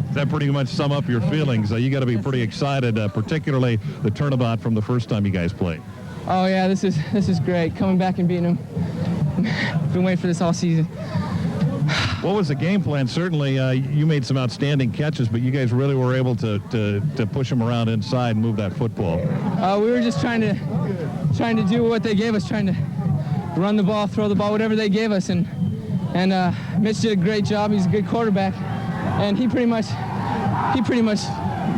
Does that pretty much sum up your feelings? You got to be pretty excited, particularly the turnabout from the first time you guys played. Oh yeah, this is great. Coming back and beating them. Been waiting for this all season. What was the game plan? Certainly, you made some outstanding catches, but you guys really were able to push them around inside and move that football. We were just trying to do what they gave us, trying to run the ball, throw the ball, whatever they gave us, and Mitch did a great job. He's a good quarterback, and he pretty much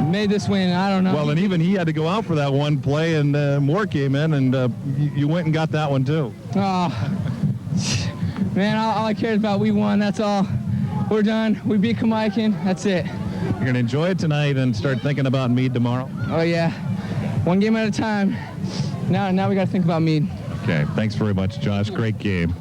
made this win. I don't know. Well, and even he had to go out for that one play, and Moore came in, and you went and got that one too. Oh, man, all I cared about, we won. That's all. We're done. We beat Kamiakin. That's it. You're going to enjoy it tonight and start thinking about Meade tomorrow? Oh, yeah. One game at a time. Now we got to think about Meade. Okay. Thanks very much, Josh. Great game.